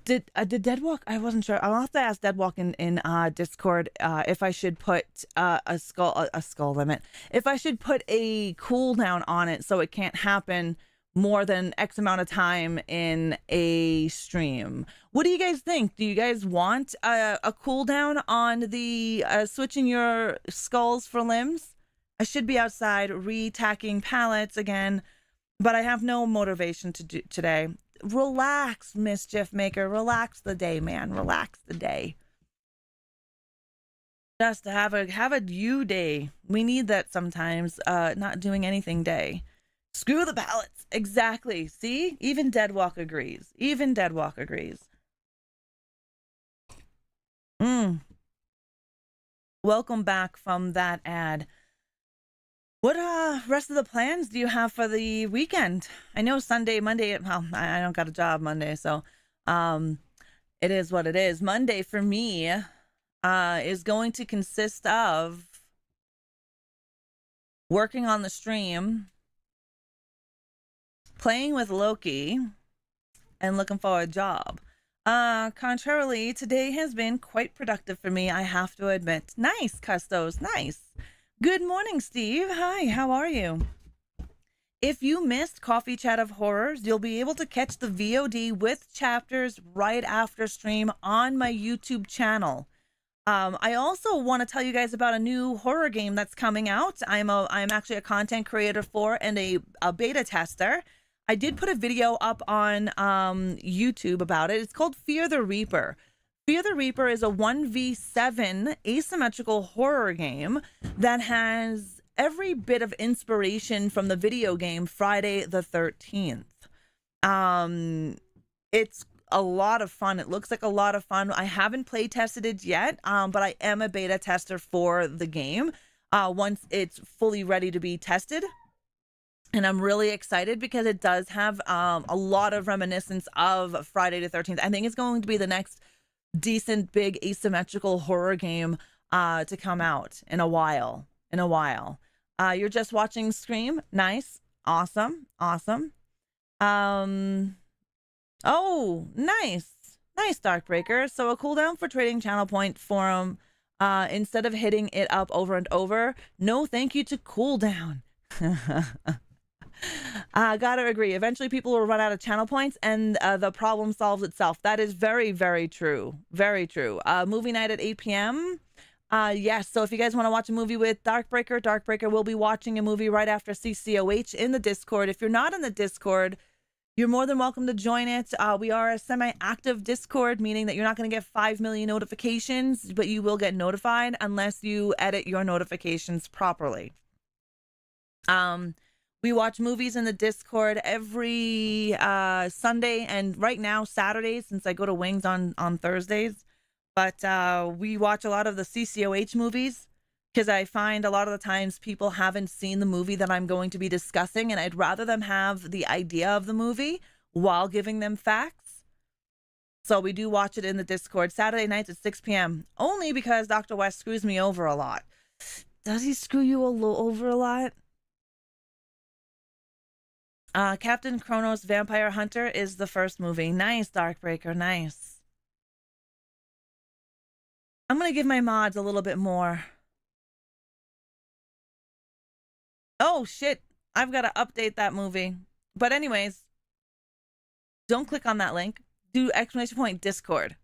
Did Deadwalk? I wasn't sure. I'll have to ask Deadwalk in Discord if I should put a skull limit. If I should put a cooldown on it so it can't happen more than X amount of time in a stream. What do you guys think? Do you guys want a cooldown on the switching your skulls for limbs? I should be outside retacking pallets again, but I have no motivation to do today. Relax, Mischief Maker. Relax the day, man. Relax the day. Just have a you day. We need that sometimes. Not doing anything day. Screw the pallets. Exactly. See? Even Deadwalk agrees. Even Deadwalk agrees. Welcome back from that ad. What rest of the plans do you have for the weekend? I know Sunday, Monday, well, I don't got a job Monday, so it is what it is. Monday for me is going to consist of working on the stream, playing with Loki, and looking for a job. Contrarily, today has been quite productive for me, I have to admit. Nice, Custos, nice. Good morning, Steve. Hi, how are you? If you missed Coffee Chat of Horrors, you'll be able to catch the VOD with chapters right after stream on my YouTube channel. I also want to tell you guys about a new horror game that's coming out. I'm actually a content creator for and a beta tester. I did put a video up on YouTube about it. It's called Fear the Reaper. Fear the Reaper is a 1v7 asymmetrical horror game that has every bit of inspiration from the video game Friday the 13th. It's a lot of fun. It looks like a lot of fun. I haven't play tested it yet, but I am a beta tester for the game once it's fully ready to be tested. And I'm really excited because it does have a lot of reminiscence of Friday the 13th. I think it's going to be the next decent big asymmetrical horror game to come out in a while. You're just watching Scream. Nice. Awesome. Oh, nice, Darkbreaker. So a cooldown for trading channel point forum, instead of hitting it up over and over. No, thank you to cooldown. Gotta agree. Eventually, people will run out of channel points, and the problem solves itself. That is very, very true. Very true. Movie night at 8 p.m. Yes. So if you guys want to watch a movie with Darkbreaker will be watching a movie right after CCOH in the Discord. If you're not in the Discord, you're more than welcome to join it. We are a semi-active Discord, meaning that you're not going to get 5 million notifications, but you will get notified unless you edit your notifications properly. We watch movies in the Discord every Sunday and right now Saturdays, since I go to Wings on Thursdays. But we watch a lot of the CCOH movies, because I find a lot of the times people haven't seen the movie that I'm going to be discussing, and I'd rather them have the idea of the movie while giving them facts. So we do watch it in the Discord Saturday nights at 6 p.m. only because Dr. West screws me over a lot. Does he screw you over a lot? Captain Kronos Vampire Hunter is the first movie. Nice, Darkbreaker, nice. I'm going to give my mods a little bit more. Oh, shit. I've got to update that movie. But anyways, don't click on that link. Do exclamation point Discord.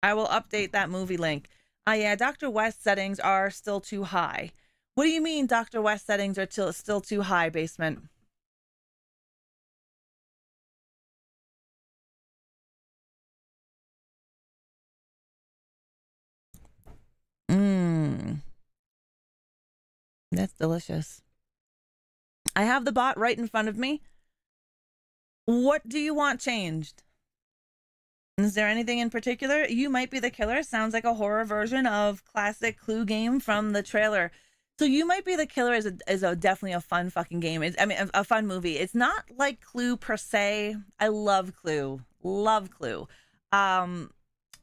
I will update that movie link. Yeah, Dr. West settings are still too high. What do you mean Dr. West settings are still too high, Basement? That's delicious. I have the bot right in front of me. What do you want changed? Is there anything in particular? You Might Be the Killer sounds like a horror version of classic Clue game from the trailer. So You Might Be the Killer is definitely a fun fucking game. A fun movie. It's not like Clue per se. I love Clue.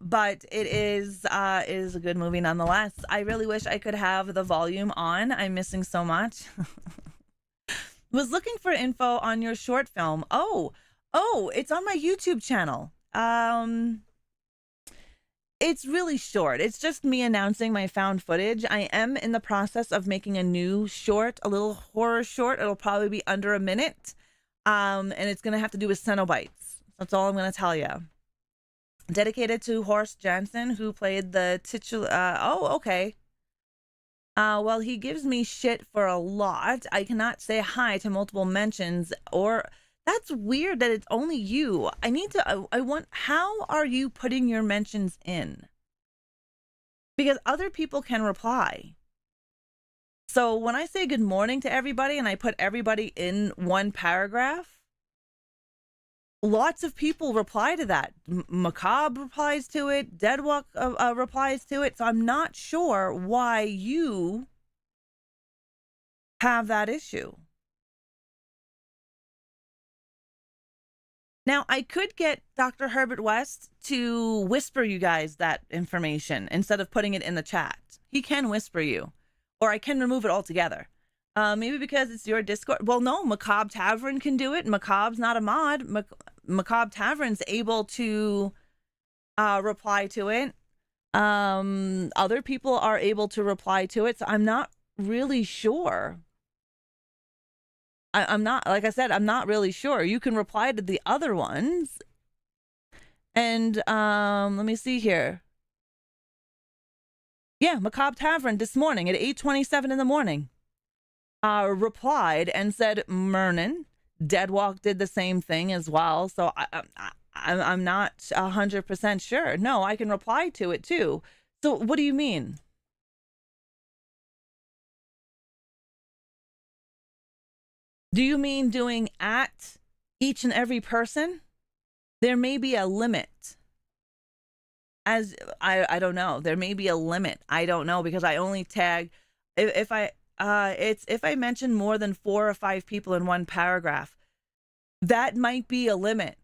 But it is a good movie nonetheless. I really wish I could have the volume on. I'm missing so much. Was looking for info on your short film. Oh, it's on my YouTube channel. It's really short. It's just me announcing my found footage. I am in the process of making a new short, a little horror short. It'll probably be under a minute. And it's going to have to do with Cenobites. That's all I'm going to tell you. Dedicated to Horst Jansen, who played the titular. Oh, okay. Well, he gives me shit for a lot. I cannot say hi to multiple mentions, or that's weird that it's only you. How are you putting your mentions in? Because other people can reply. So when I say good morning to everybody and I put everybody in one paragraph, lots of people reply to that. Macabre replies to it. Deadwalk replies to it. So I'm not sure why you have that issue. Now, I could get Dr. Herbert West to whisper you guys that information instead of putting it in the chat. He can whisper you. or I can remove it altogether. Maybe because it's your Discord. Well, no, Macabre Tavern can do it. Macabre's not a mod. Macabre Tavern's able to reply to it. Other people are able to reply to it. So I'm not really sure. I'm not, like I said, I'm not really sure. You can reply to the other ones. And let me see here. Yeah, Macabre Tavern this morning at 8:27 in the morning replied and said, Mernon. Deadwalk did the same thing as well. So I'm not 100% sure. No, I can reply to it too. So what do you mean? Do you mean doing at each and every person? There may be a limit. As I don't know. There may be a limit. I don't know, because I only tag if I mention more than 4 or 5 people in one paragraph. That might be a limit.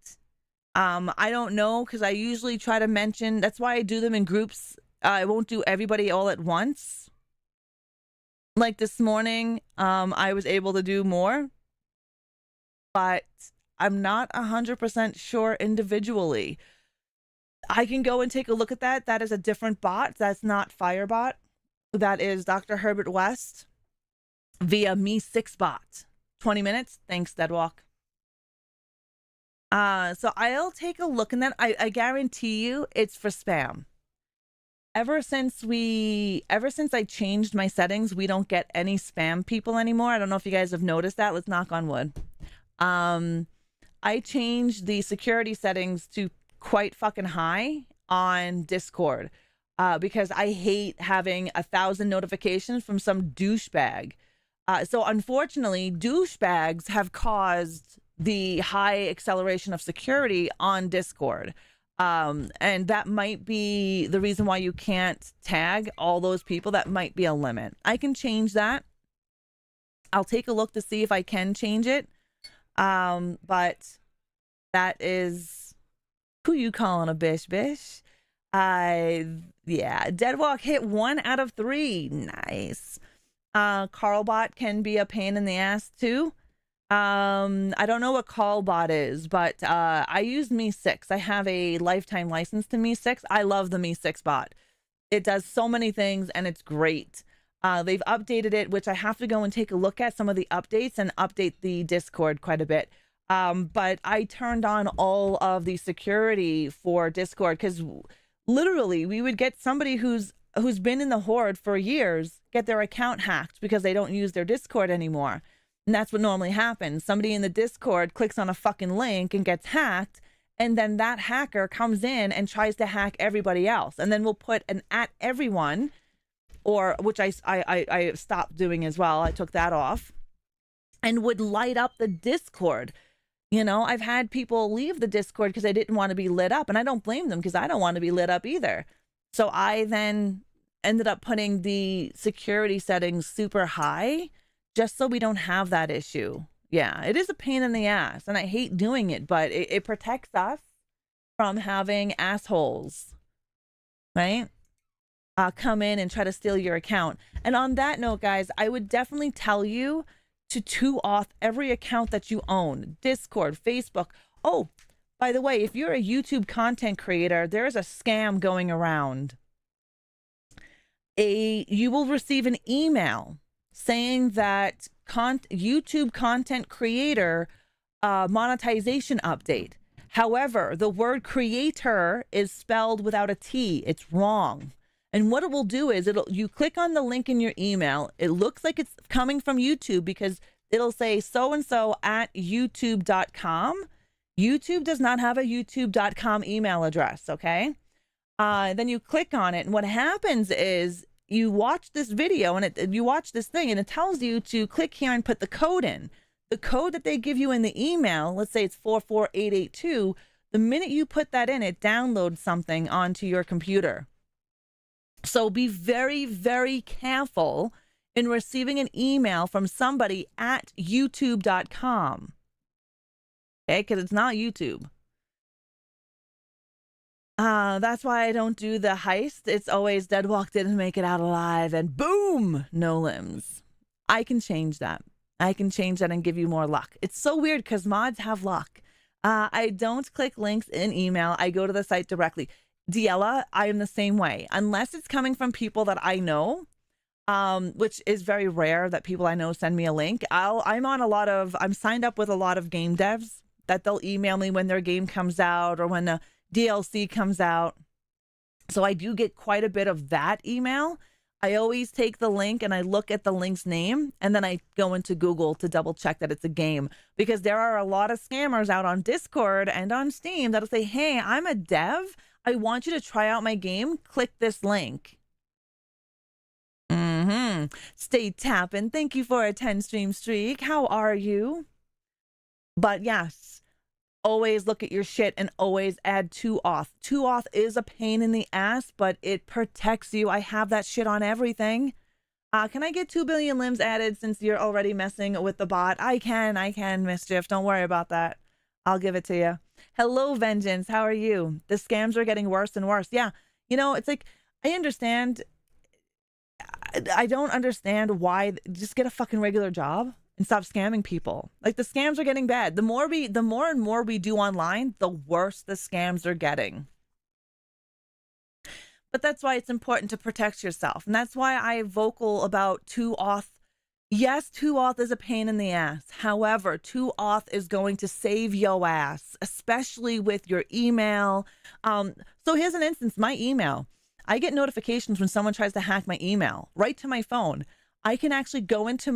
I don't know, because I usually try to mention, that's why I do them in groups. I won't do everybody all at once. Like this morning, I was able to do more, but I'm not 100% sure individually. I can go and take a look at that. That is a different bot. That's not Firebot. That is Dr. Herbert West via Me6bot. 20 minutes. Thanks, Deadwalk. So I'll take a look, and then I guarantee you it's for spam. Ever since I changed my settings, we don't get any spam people anymore. I don't know if you guys have noticed that. Let's knock on wood. I changed the security settings to quite fucking high on Discord because I hate having 1,000 notifications from some douchebag. So unfortunately, douchebags have caused the high acceleration of security on Discord. And that might be the reason why you can't tag all those people. That might be a limit. I can change that. I'll take a look to see if I can change it. But that is who you calling a bish. Yeah, Deadwalk hit 1 out of 3. Nice. Carlbot can be a pain in the ass too. I don't know what Callbot is, but I use Me6. I have a lifetime license to Me6. I love the Me6 bot. It does so many things and it's great. They've updated it, which I have to go and take a look at some of the updates and update the Discord quite a bit. But I turned on all of the security for Discord because literally we would get somebody who's been in the Horde for years get their account hacked because they don't use their Discord anymore. And that's what normally happens. Somebody in the Discord clicks on a fucking link and gets hacked, and then that hacker comes in and tries to hack everybody else. And then we'll put an at everyone, or which I stopped doing as well. I took that off, and would light up the Discord. You know, I've had people leave the Discord because they didn't want to be lit up, and I don't blame them because I don't want to be lit up either. So I then ended up putting the security settings super high just so we don't have that issue. Yeah, it is a pain in the ass, and I hate doing it, but it protects us from having assholes, right? Come in and try to steal your account. And on that note, guys, I would definitely tell you to 2-auth every account that you own. Discord, Facebook. Oh, by the way, if you're a YouTube content creator, there is a scam going around. You will receive an email saying that YouTube content creator monetization update. However, the word creator is spelled without a T. It's wrong. And what it will do is you click on the link in your email. It looks like it's coming from YouTube because it'll say so-and-so at youtube.com. YouTube does not have a youtube.com email address, okay? Then you click on it, and what happens is you watch this video and you watch this thing, and it tells you to click here and put the code in. The code that they give you in the email, let's say it's 44882, the minute you put that in, it downloads something onto your computer. So be very, very careful in receiving an email from somebody at youtube.com. Okay, because it's not YouTube. That's why I don't do the heist. It's always Deadwalk didn't make it out alive and boom, no limbs. I can change that. I can change that and give you more luck. It's so weird because mods have luck. I don't click links in email. I go to the site directly. Diella, I am the same way. Unless it's coming from people that I know, which is very rare that people I know send me a link. I'm signed up with a lot of game devs that they'll email me when their game comes out or when the DLC comes out. So I do get quite a bit of that email. I always take the link and I look at the link's name and then I go into Google to double check that it's a game, because there are a lot of scammers out on Discord and on Steam that'll say, hey, I'm a dev. I want you to try out my game. Click this link. Stay tapping. Thank you for a 10 stream streak. How are you? But yes, always look at your shit and always add 2auth. 2auth is a pain in the ass, but it protects you. I have that shit on everything. Can I get 2 billion limbs added since you're already messing with the bot? I can, Mischief. Don't worry about that. I'll give it to you. Hello, Vengeance. How are you? The scams are getting worse and worse. Yeah. It's like, I understand. I don't understand why. Just get a fucking regular job and stop scamming people. Like, the scams are getting bad. The more and more we do online, the worse the scams are getting. But that's why it's important to protect yourself. And that's why I vocal about 2auth. Yes, 2auth is a pain in the ass. However, 2auth is going to save yo ass, especially with your email. So here's an instance, my email. I get notifications when someone tries to hack my email right to my phone. I can actually go into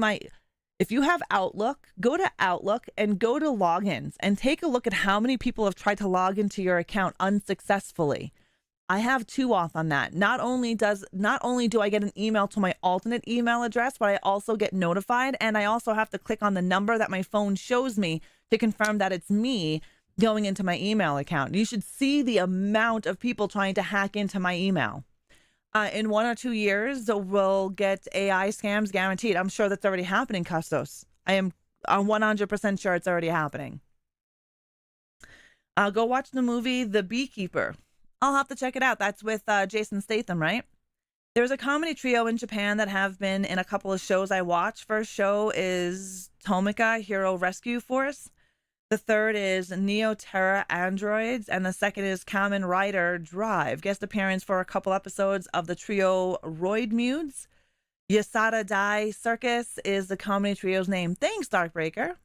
if you have Outlook, go to Outlook and go to logins and take a look at how many people have tried to log into your account unsuccessfully. I have 2auth on that. Not only do I get an email to my alternate email address, but I also get notified, and I also have to click on the number that my phone shows me to confirm that it's me going into my email account. You should see the amount of people trying to hack into my email. In 1 or 2 years, we'll get AI scams guaranteed. I'm sure that's already happening, Custos. I'm 100% sure it's already happening. Go watch the movie The Beekeeper. I'll have to check it out. That's with Jason Statham, right? There's a comedy trio in Japan that have been in a couple of shows I watch. First show is Tomika Hero Rescue Force. The third is Neoterra Androids, and the second is Kamen Rider Drive. Guest appearance for a couple episodes of the trio Roid Mudes. Yasada Dai Circus is the comedy trio's name. Thanks, Darkbreaker.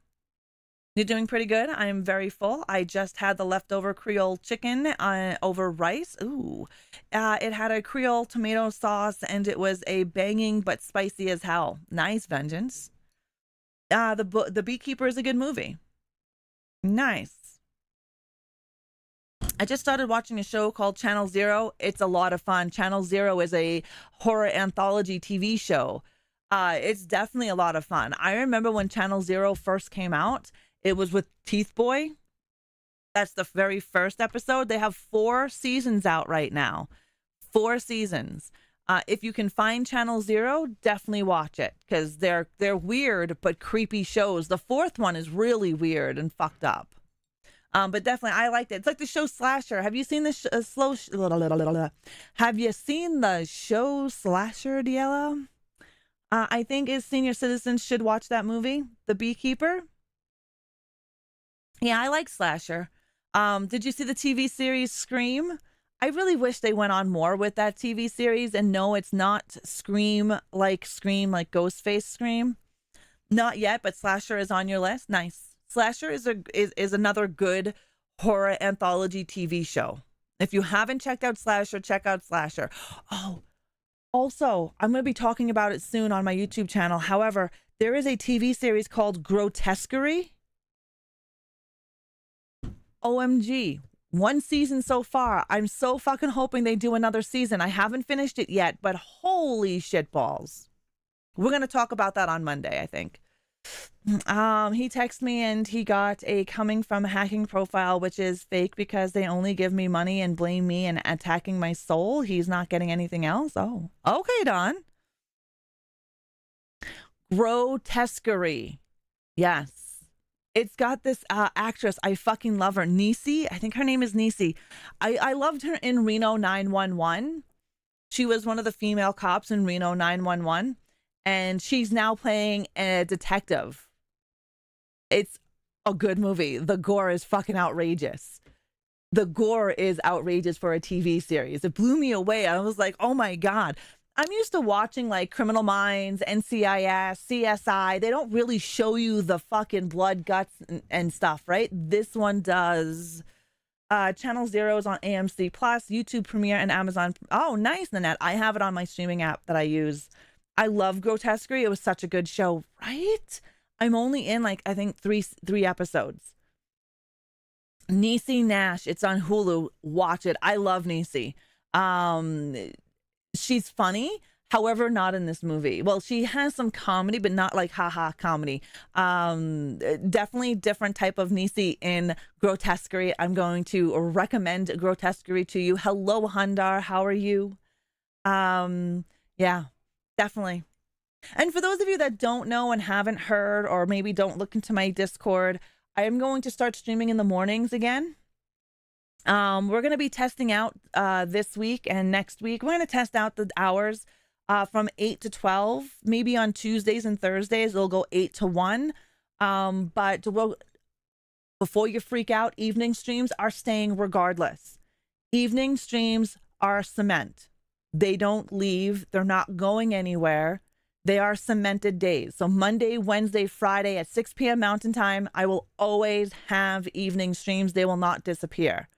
You're doing pretty good. I'm very full. I just had the leftover Creole chicken over rice. Ooh. It had a Creole tomato sauce, and it was a banging but spicy as hell. Nice, Vengeance. The Beekeeper is a good movie. Nice. I just started watching a show called Channel Zero. It's a lot of fun. Channel Zero is a horror anthology TV show. It's definitely a lot of fun. I remember when Channel Zero first came out, it was with Teeth Boy. That's the very first episode. They have 4 seasons out right now. 4 seasons. If you can find Channel Zero, definitely watch it, because they're weird but creepy shows. The 4th one is really weird and fucked up. But definitely, I liked it. It's like the show Slasher. Have you seen the Have you seen the show Slasher, Diella? I think senior citizens should watch that movie, The Beekeeper. Yeah, I like Slasher. Did you see the TV series Scream? I really wish they went on more with that TV series. And no, it's not Scream like Ghostface Scream. Not yet, but Slasher is on your list. Nice. Slasher is another good horror anthology TV show. If you haven't checked out Slasher, check out Slasher. Oh, also, I'm going to be talking about it soon on my YouTube channel. However, there is a TV series called Grotesquerie. OMG. 1 season so far. I'm so fucking hoping they do another season. I haven't finished it yet, but holy shitballs. We're going to talk about that on Monday, I think. He texted me and he got a coming from hacking profile, which is fake because they only give me money and blame me and attacking my soul. He's not getting anything else. Oh, okay, Don. Grotesquerie. Yes. It's got this actress. I fucking love her. Niecy. I think her name is Niecy. I loved her in Reno 911. She was one of the female cops in Reno 911. And she's now playing a detective. It's a good movie. The gore is fucking outrageous. The gore is outrageous for a TV series. It blew me away. I was like, oh my God. I'm used to watching like Criminal Minds, NCIS, CSI. They don't really show you the fucking blood, guts, and stuff, right? This one does. Channel Zero is on AMC Plus, YouTube Premiere, and Amazon. Oh, nice, Nanette. I have it on my streaming app that I use. I love Grotesquerie. It was such a good show, right? I'm only in like, I think three episodes. Niecy Nash. It's on Hulu. Watch it. I love Niecy. She's funny, however, not in this movie. Well, she has some comedy, but not like haha comedy. Definitely different type of Niecy in Grotesquerie. I'm going to recommend Grotesquerie to you. Hello, Hundar. How are you? Yeah, definitely. And for those of you that don't know and haven't heard, or maybe don't look into my Discord, I am going to start streaming in the mornings again. We're going to be testing out this week and next week. We're going to test out the hours from 8 to 12. Maybe on Tuesdays and Thursdays, it'll go 8 to 1. But before you freak out, evening streams are staying regardless. Evening streams are cement. They don't leave. They're not going anywhere. They are cemented days. So Monday, Wednesday, Friday at 6 p.m. Mountain Time, I will always have evening streams. They will not disappear.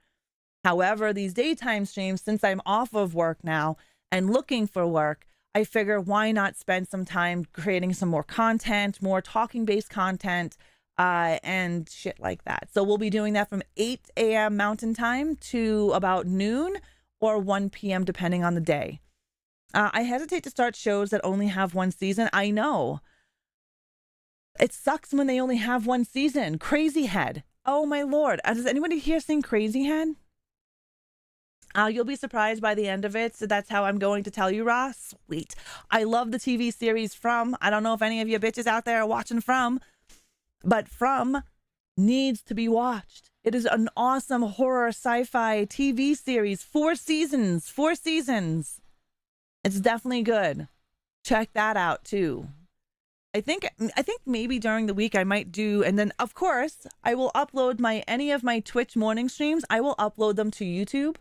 However, these daytime streams, since I'm off of work now and looking for work, I figure why not spend some time creating some more content, more talking-based content, and shit like that. So we'll be doing that from 8 a.m. Mountain Time to about noon or 1 p.m. depending on the day. I hesitate to start shows that only have one season. I know. It sucks when they only have one season. Crazy Head. Oh, my Lord. Has anybody here seen Crazy Head? You'll be surprised by the end of it. So that's how I'm going to tell you, Ross. Sweet. I love the TV series From. I don't know if any of you bitches out there are watching From, but From needs to be watched. It is an awesome horror sci-fi TV series. 4 seasons. 4 seasons. It's definitely good. Check that out too. I think maybe during the week I might do, and then of course I will upload any of my Twitch morning streams. I will upload them to YouTube,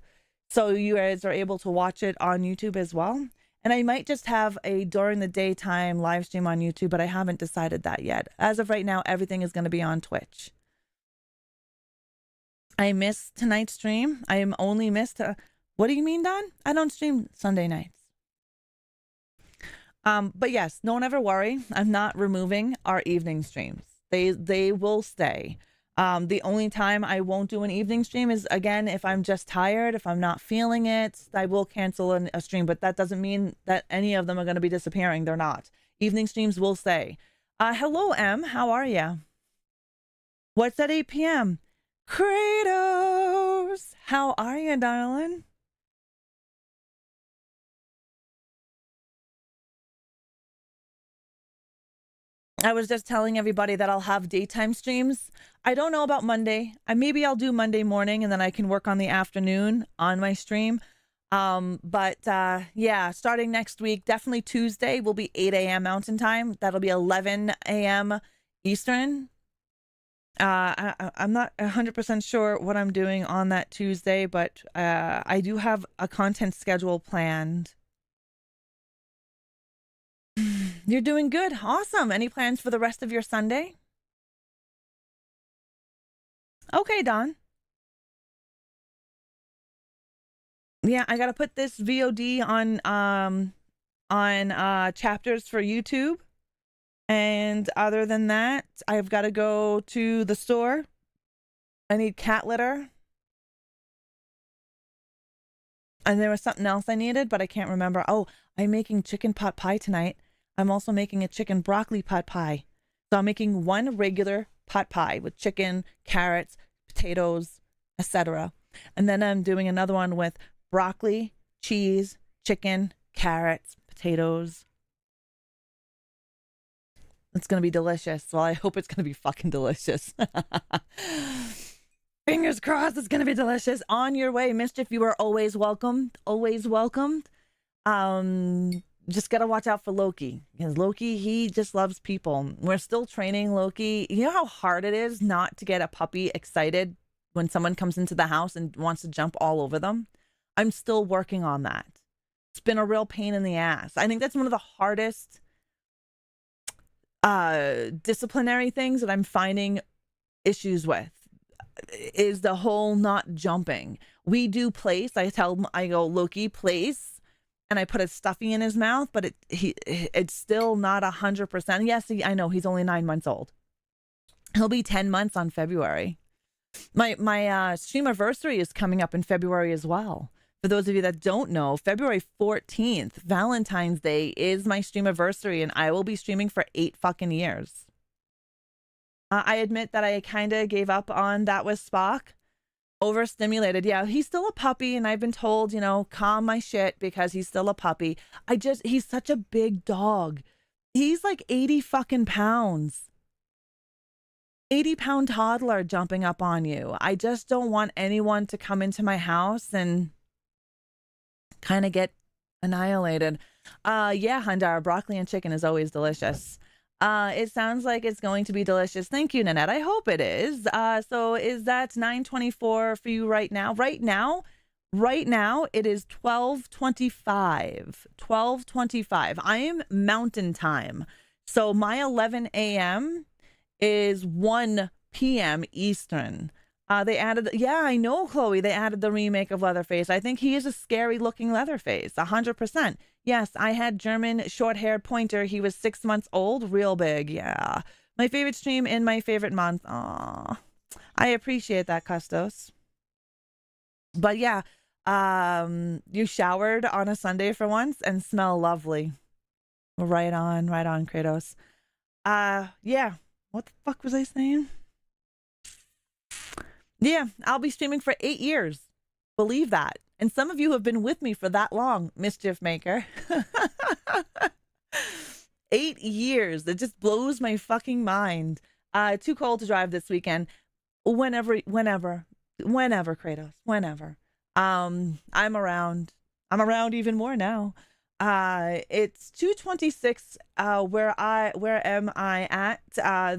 so you guys are able to watch it on YouTube as well. And I might just have a during the daytime live stream on YouTube, but I haven't decided that yet. As of right now, everything is going to be on Twitch. I missed tonight's stream. I am only missed. What do you mean, Don? I don't stream Sunday nights. But yes, don't ever worry. I'm not removing our evening streams. They will stay. The only time I won't do an evening stream is, again, if I'm just tired, if I'm not feeling it, I will cancel a stream. But that doesn't mean that any of them are going to be disappearing. They're not. Evening streams will stay. Hello, M. How are you? What's at 8 p.m.? Kratos. How are you, darling? I was just telling everybody that I'll have daytime streams. I don't know about Monday. Maybe I'll do Monday morning and then I can work on the afternoon on my stream. Yeah, starting next week, definitely Tuesday will be 8 a.m. Mountain Time. That'll be 11 a.m. Eastern. I'm not 100% sure what I'm doing on that Tuesday, but I do have a content schedule planned. You're doing good. Awesome. Any plans for the rest of your Sunday? Okay, Don. Yeah, I gotta put this VOD on chapters for YouTube. And other than that, I've got to go to the store. I need cat litter. And there was something else I needed, but I can't remember. Oh, I'm making chicken pot pie tonight. I'm also making a chicken broccoli pot pie. So I'm making one regular pot pie with chicken, carrots, potatoes, etc. And then I'm doing another one with broccoli, cheese, chicken, carrots, potatoes. It's going to be delicious. Well, I hope it's going to be fucking delicious. Fingers crossed it's going to be delicious. On your way, Mischief, you are always welcomed. Always welcomed. Just got to watch out for Loki. Because Loki, he just loves people. We're still training Loki. You know how hard it is not to get a puppy excited when someone comes into the house and wants to jump all over them? I'm still working on that. It's been a real pain in the ass. I think that's one of the hardest disciplinary things that I'm finding issues with is the whole not jumping. We do place. I go, Loki, place, and I put a stuffy in his mouth, but it's still not 100%. Yes, I know he's only 9 months old. He'll be 10 months on February. My streamiversary is coming up in February as well. For those of you that don't know, February 14th, Valentine's Day, is my streamiversary, and I will be streaming for 8 fucking years. I admit that I kind of gave up on that with Spock. Overstimulated. Yeah, he's still a puppy, and I've been told, calm my shit because he's still a puppy. He's such a big dog. He's like 80 fucking pounds. 80-pound toddler jumping up on you. I just don't want anyone to come into my house and kind of get annihilated. Yeah, Hundar, broccoli and chicken is always delicious. It sounds like it's going to be delicious. Thank you, Nanette. I hope it is. So is that 9:24 for you right now? Right now, it is 12:25. 12:25. I am Mountain Time. So my 11 a.m. is 1 p.m. Eastern. They added, yeah, I know, Chloe. They added the remake of Leatherface. I think he is a scary looking Leatherface, 100%. Yes, I had German short-haired pointer. He was 6 months old, real big. Yeah, my favorite stream in my favorite month. Aw, I appreciate that, Custos. But yeah, you showered on a Sunday for once and smell lovely. Right on, Kratos. Yeah. What the fuck was I saying? Yeah, I'll be streaming for 8 years. Believe that. And some of you have been with me for that long, Mischief Maker. 8 years. It just blows my fucking mind. Too cold to drive this weekend. Whenever, Kratos. Whenever. I'm around. I'm around even more now. It's 2:26 where am I at,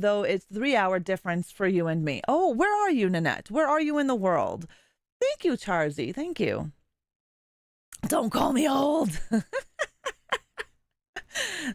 though it's 3-hour difference for you and me. Oh, where are you, Nanette? Where are you in the world? Thank you, Charzy. Thank you. Don't call me old.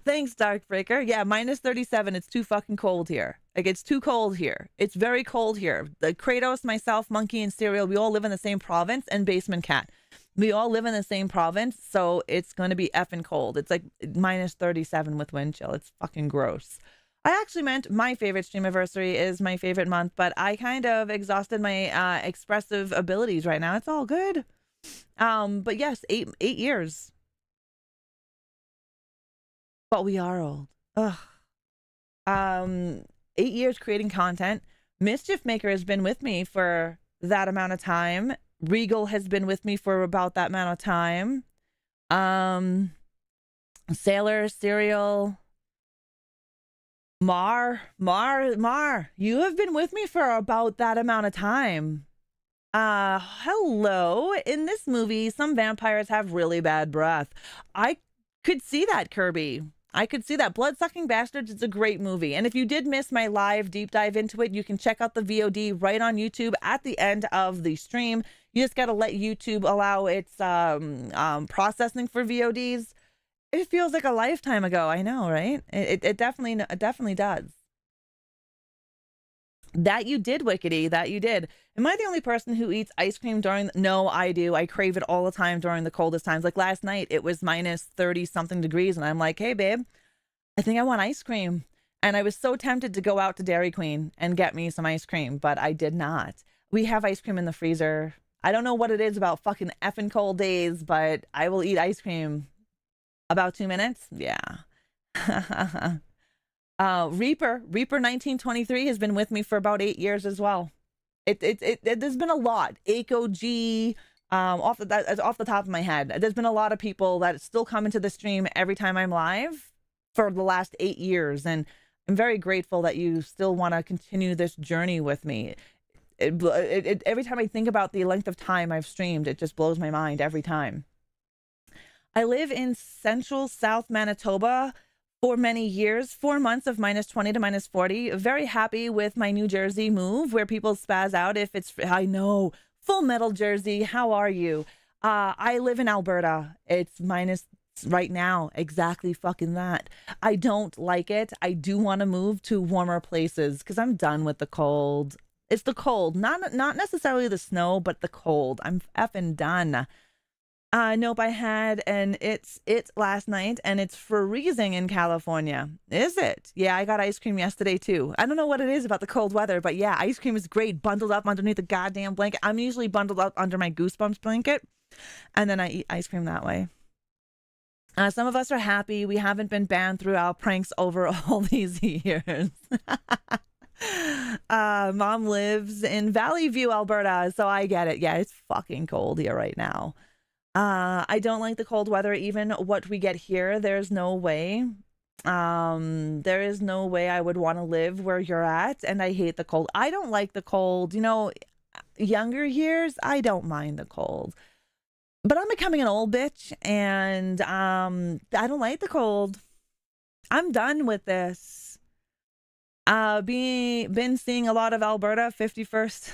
Thanks, Darkbreaker. Yeah, -37. It's too fucking cold here. Like, it's too cold here. It's very cold here. The Kratos, myself, Monkey, and Cereal, we all live in the same province, and Basement Cat. We all live in the same province, so it's going to be effing cold. It's like -37 with wind chill. It's fucking gross. I actually meant my favorite streamiversary is my favorite month, but I kind of exhausted my expressive abilities right now. It's all good. But yes, eight years. But we are old. Ugh. 8 years creating content. Mischief Maker has been with me for that amount of time. Regal has been with me for about that amount of time. Sailor, Cereal, Mar, you have been with me for about that amount of time. Hello. In this movie, some vampires have really bad breath. I could see that, Kirby. I could see that. Bloodsucking Bastards is a great movie. And if you did miss my live deep dive into it, you can check out the VOD right on YouTube at the end of the stream. You just got to let YouTube allow its processing for VODs. It feels like a lifetime ago. I know, right? It definitely does. That you did, Wickedy. That you did. Am I the only person who eats ice cream during... No, I do. I crave it all the time during the coldest times. Like last night, it was -30-something degrees, and I'm like, hey, babe, I think I want ice cream. And I was so tempted to go out to Dairy Queen and get me some ice cream, but I did not. We have ice cream in the freezer. I don't know what it is about fucking effing cold days, but I will eat ice cream. About 2 minutes? Yeah. Reaper 1923 has been with me for about 8 years as well. There's been a lot. Aiko G, off the top of my head, there's been a lot of people that still come into the stream every time I'm live for the last 8 years, and I'm very grateful that you still want to continue this journey with me. Every time I think about the length of time I've streamed, it just blows my mind every time. I live in central South Manitoba for many years, 4 months of -20 to -40. Very happy with my New Jersey move where people spaz out if it's, I know, Full Metal Jersey, how are you? I live in Alberta. It's minus right now, exactly fucking that. I don't like it. I do want to move to warmer places because I'm done with the cold. It's the cold, not necessarily the snow, but the cold. I'm effing done. Nope, I had, and it's last night, and it's freezing in California. Is it? Yeah, I got ice cream yesterday too. I don't know what it is about the cold weather, but yeah, ice cream is great. Bundled up underneath the goddamn blanket. I'm usually bundled up under my Goosebumps blanket, and then I eat ice cream that way. Some of us are happy we haven't been banned through our pranks over all these years. Mom lives in Valley View, Alberta, so I get it. Yeah, it's fucking cold here right now. I don't like the cold weather, even what we get here. There's no way. There is no way I would want to live where you're at, and I hate the cold. I don't like the cold. You know, younger years, I don't mind the cold. But I'm becoming an old bitch, and I don't like the cold. I'm done with this. Been seeing a lot of Alberta 51st.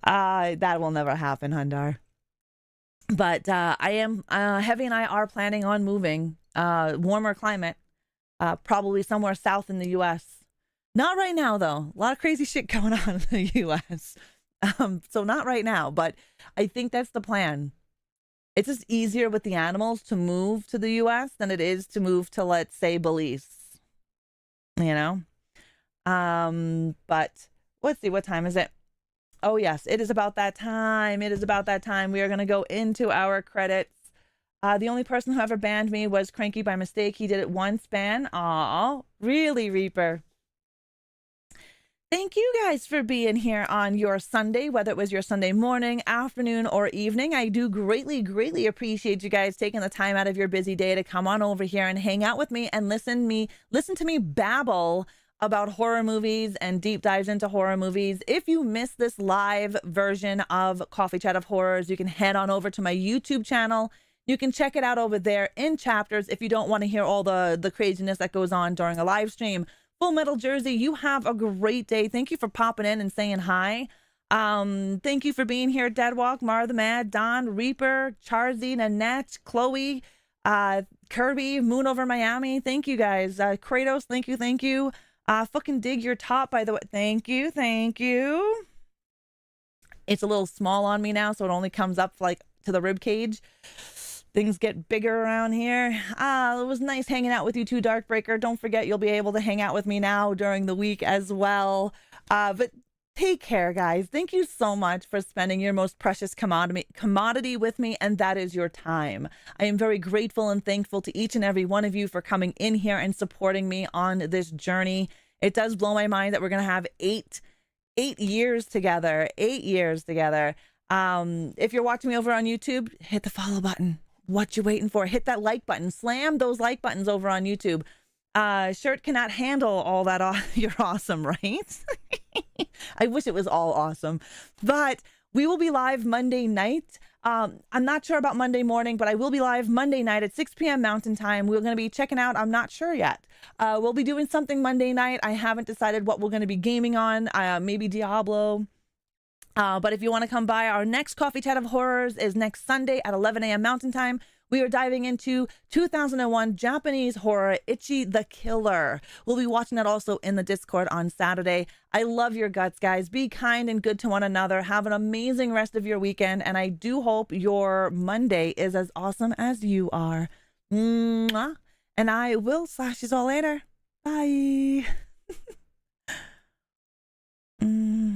That will never happen, Hundar. But I am, Heavy and I are planning on moving, warmer climate, probably somewhere south in the U.S. Not right now, though. A lot of crazy shit going on in the U.S. So not right now, but I think that's the plan. It's just easier with the animals to move to the U.S. than it is to move to, let's say, Belize. You know? But let's see, what time is it? Oh, yes, it is about that time. It is about that time. We are going to go into our credits. The only person who ever banned me was Cranky by mistake. He did it once, ban. Aw, really, Reaper? Thank you guys for being here on your Sunday, whether it was your Sunday morning, afternoon, or evening. I do greatly, greatly appreciate you guys taking the time out of your busy day to come on over here and hang out with me and listen to me babble about horror movies and deep dives into horror movies. If you missed this live version of Coffee Chat of Horrors, you can head on over to my YouTube channel. You can check it out over there in chapters if you don't want to hear all the craziness that goes on during a live stream. Full Metal Jersey, you have a great day. Thank you for popping in and saying hi. Thank you for being here, Deadwalk, Mara the Mad, Don, Reaper, Charzy, Nanette, Chloe, Kirby, Moon over Miami. Thank you guys. Kratos, thank you. Fucking dig your top, by the way. Thank you. It's a little small on me now, so it only comes up like to the rib cage. Things get bigger around here. It was nice hanging out with you too, Darkbreaker. Don't forget, you'll be able to hang out with me now during the week as well. But take care, guys. Thank you so much for spending your most precious commodity with me, and that is your time. I am very grateful and thankful to each and every one of you for coming in here and supporting me on this journey. It does blow my mind that we're going to have eight years together. 8 years together. If you're watching me over on YouTube, hit the follow button. What you waiting for? Hit that like button. Slam those like buttons over on YouTube. Shirt cannot handle all that. You're awesome, right? I wish it was all awesome. But we will be live Monday night. I'm not sure about Monday morning, but I will be live Monday night at 6 p.m. Mountain Time. We're going to be checking out. I'm not sure yet. We'll be doing something Monday night. I haven't decided what we're going to be gaming on. Maybe Diablo. But if you want to come by, our next Coffee Chat of Horrors is next Sunday at 11 a.m. Mountain Time. We are diving into 2001 Japanese horror, Ichi the Killer. We'll be watching that also in the Discord on Saturday. I love your guts, guys. Be kind and good to one another. Have an amazing rest of your weekend. And I do hope your Monday is as awesome as you are. Mwah. And I will slash you all later. Bye.